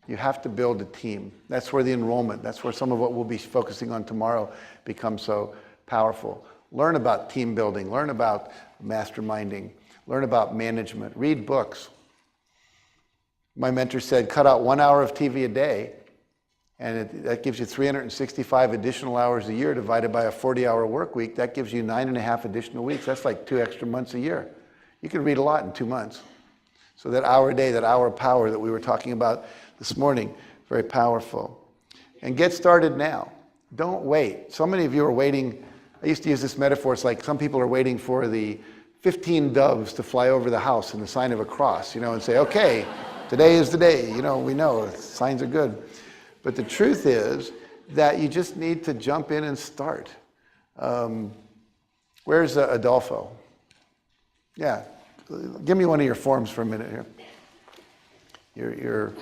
You have to build a team. That's where the enrollment, that's where some of what we'll be focusing on tomorrow becomes so powerful. Learn about team building. Learn about masterminding. Learn about management. Read books. My mentor said, cut out 1 hour of TV a day, and that gives you 365 additional hours a year divided by a 40-hour work week. That gives you 9.5 additional weeks. That's like 2 extra months a year. You can read a lot in 2 months. So that hour a day, that hour of power that we were talking about this morning, very powerful. And get started now. Don't wait. So many of you are waiting. I used to use this metaphor. It's like some people are waiting for the 15 doves to fly over the house in the sign of a cross, and say, okay, today is the day. We know signs are good. But the truth is that you just need to jump in and start. Where's Adolfo? Yeah, give me one of your forms for a minute here.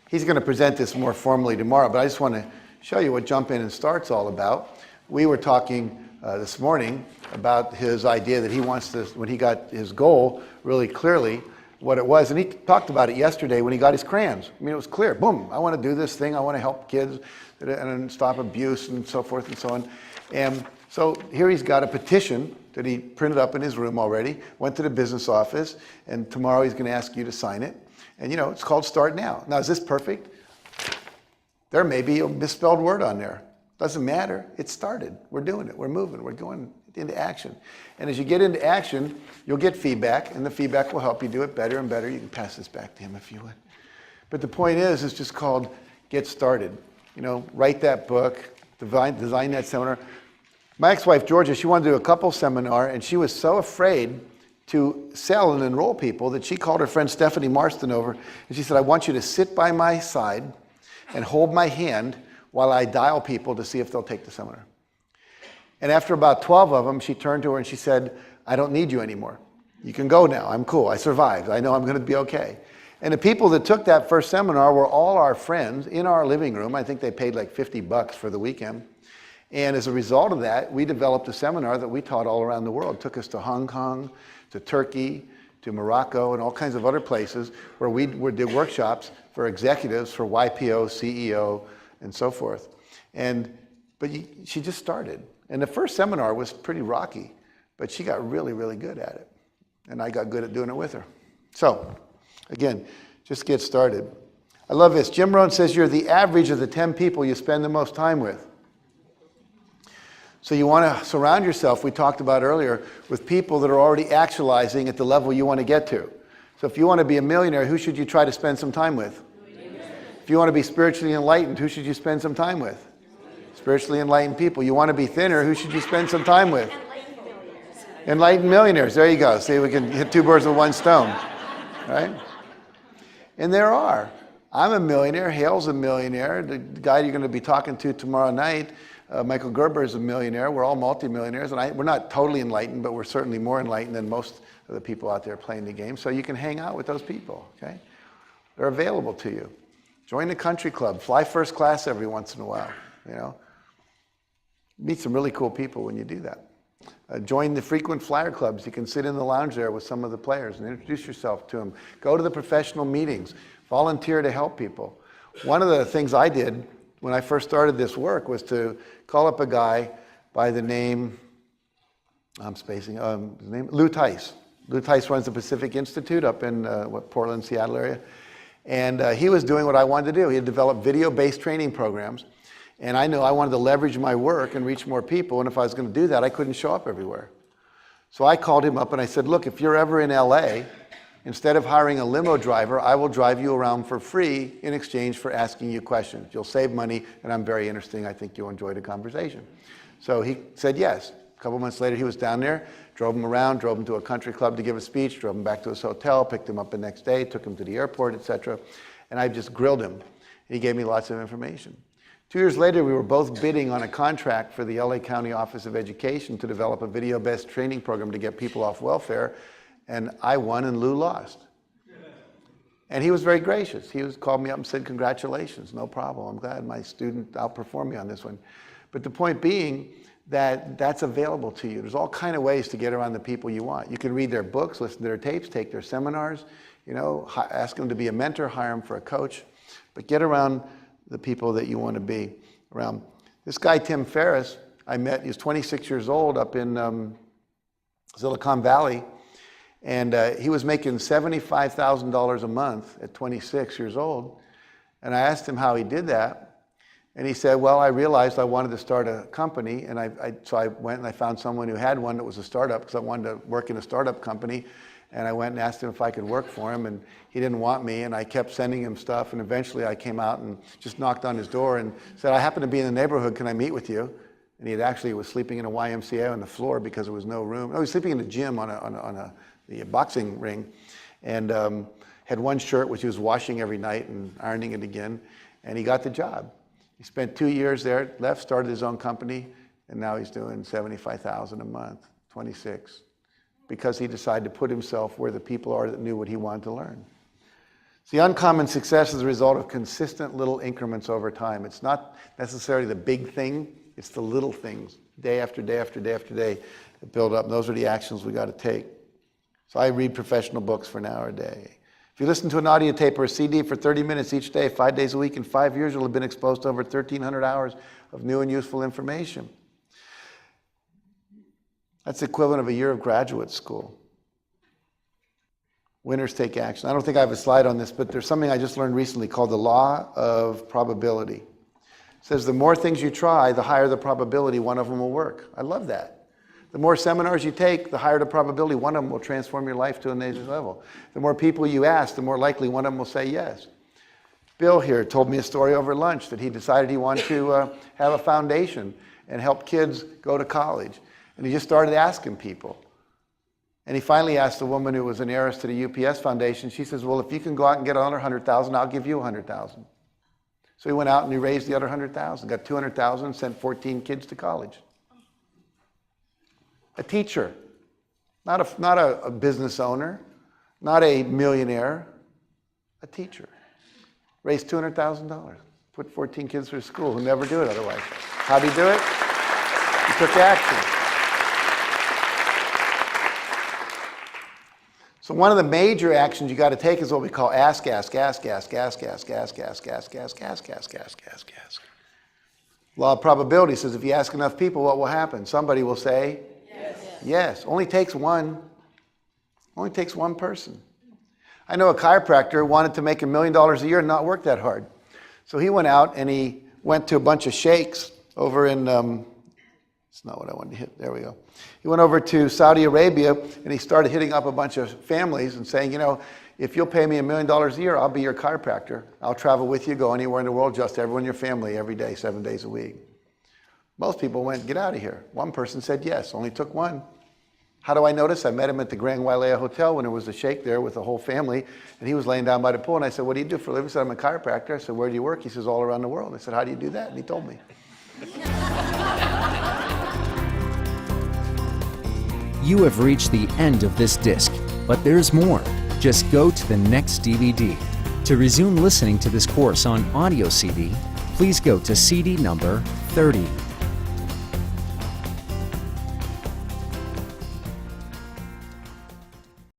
He's going to present this more formally tomorrow, but I just want to show you what Jump In and Start's all about. We were talking this morning about his idea that he wants to, when he got his goal really clearly, what it was. And he talked about it yesterday when he got his crayons. I mean, it was clear. Boom, I want to do this thing. I want to help kids and stop abuse and so forth and so on. And so here he's got a petition that he printed up in his room already, went to the business office, and tomorrow he's going to ask you to sign it. And it's called Start Now. Now, is this perfect? There may be a misspelled word on there. Doesn't matter. It started. We're doing it. We're moving. We're going into action. And as you get into action, you'll get feedback, and the feedback will help you do it better and better. You can pass this back to him if you would. But the point is, it's just called Get Started. You know, write that book, design that seminar. My ex-wife, Georgia, she wanted to do a couple seminar, and she was so afraid to sell and enroll people that she called her friend Stephanie Marston over, and she said, I want you to sit by my side and hold my hand while I dial people to see if they'll take the seminar. And after about 12 of them, she turned to her and she said, I don't need you anymore. You can go now. I'm cool. I survived. I know I'm going to be okay. And the people that took that first seminar were all our friends in our living room. I think they paid like $50 for the weekend. And as a result of that, we developed a seminar that we taught all around the world. It took us to Hong Kong, to Turkey, to Morocco, and all kinds of other places where we did workshops for executives, for YPO, CEO, and so forth. But she just started. And the first seminar was pretty rocky, but she got really, really good at it. And I got good at doing it with her. So, again, just get started. I love this. Jim Rohn says you're the average of the 10 people you spend the most time with. So you want to surround yourself, we talked about earlier, with people that are already actualizing at the level you want to get to. So if you want to be a millionaire, who should you try to spend some time with? If you want to be spiritually enlightened, who should you spend some time with? Spiritually enlightened people. You want to be thinner, who should you spend some time with? Enlightened millionaires. There you go. See, we can hit two birds with one stone, right? And there are. I'm a millionaire. Hale's a millionaire. The guy you're going to be talking to tomorrow night, Michael Gerber, is a millionaire. We're all multimillionaires. And we're not totally enlightened, but we're certainly more enlightened than most of the people out there playing the game. So you can hang out with those people, okay? They're available to you. Join the country club. Fly first class every once in a while, you know? Meet some really cool people when you do that. Join the frequent flyer clubs. You can sit in the lounge there with some of the players and introduce yourself to them. Go to the professional meetings. Volunteer to help people. One of the things I did when I first started this work was to call up a guy by the name, his name, Lou Tice. Lou Tice runs the Pacific Institute up in Portland, Seattle area. And he was doing what I wanted to do. He had developed video-based training programs. And I knew I wanted to leverage my work and reach more people. And if I was going to do that, I couldn't show up everywhere. So I called him up and I said, look, if you're ever in LA, instead of hiring a limo driver, I will drive you around for free in exchange for asking you questions. You'll save money, and I'm very interesting. I think you'll enjoy the conversation. So he said yes. A couple months later, he was down there, drove him around, drove him to a country club to give a speech, drove him back to his hotel, picked him up the next day, took him to the airport, etc. And I just grilled him. He gave me lots of information. 2 years later, we were both bidding on a contract for the LA County Office of Education to develop a video-based training program to get people off welfare. And I won and Lou lost. And he was very gracious. He called me up and said, congratulations, no problem. I'm glad my student outperformed me on this one. But the point being that that's available to you. There's all kinds of ways to get around the people you want. You can read their books, listen to their tapes, take their seminars, you know, ask them to be a mentor, hire them for a coach. But get around the people that you want to be around. This guy, Tim Ferriss, I met, he was 26 years old up in Silicon Valley. And he was making $75,000 a month at 26 years old. And I asked him how he did that. And he said, well, I realized I wanted to start a company. And so I went and I found someone who had one that was a startup because I wanted to work in a startup company. And I went and asked him if I could work for him. And he didn't want me. And I kept sending him stuff. And eventually I came out and just knocked on his door and said, I happen to be in the neighborhood. Can I meet with you? And he actually was sleeping in a YMCA on the floor because there was no room. No, he was sleeping in a gym on the boxing ring, and had one shirt which he was washing every night and ironing it again, and he got the job. He spent 2 years there, left, started his own company, and now he's doing $75,000 a month, 26, because he decided to put himself where the people are that knew what he wanted to learn. See, uncommon success is a result of consistent little increments over time. It's not necessarily the big thing, it's the little things, day after day after day after day, that build up, and those are the actions we got to take. So I read professional books for an hour a day. If you listen to an audio tape or a CD for 30 minutes each day, 5 days a week, in 5 years, you'll have been exposed to over 1,300 hours of new and useful information. That's the equivalent of a year of graduate school. Winners take action. I don't think I have a slide on this, but there's something I just learned recently called the law of probability. says the more things you try, the higher the probability one of them will work. I love that. The more seminars you take, the higher the probability one of them will transform your life to a next level. The more people you ask, the more likely one of them will say yes. Bill here told me a story over lunch that he decided he wanted to have a foundation and help kids go to college. And he just started asking people. And he finally asked a woman who was an heiress to the UPS Foundation, she says, well, if you can go out and get another 100,000, I'll give you 100,000. So he went out and he raised the other 100,000, got 200,000, and sent 14 kids to college. A teacher, not a business owner, not a millionaire, a teacher. Raised $200,000, put 14 kids through school who never do it otherwise. How'd he do it? He took action. So one of the major actions you got to take is what we call ask. Law of probability says if you ask enough people, what will happen? Somebody will say yes. Yes. Only takes one. Only takes one person. I know a chiropractor wanted to make $1 million a year and not work that hard. So he went out and he went to a bunch of sheikhs over in, it's not what I wanted to hit, there we go. He went over to Saudi Arabia and he started hitting up a bunch of families and saying, you know, if you'll pay me $1 million a year, I'll be your chiropractor. I'll travel with you, go anywhere in the world, just everyone in your family every day, 7 days a week. Most people went, get out of here. One person said yes, only took one. How do I notice? I met him at the Grand Wailea Hotel when there was a sheikh there with the whole family, and he was laying down by the pool, and I said, what do you do for a living? He said, I'm a chiropractor. I said, where do you work? He says, all around the world. I said, how do you do that? And he told me. You have reached the end of this disc, but there's more. Just go to the next DVD. To resume listening to this course on audio CD, please go to CD number 30.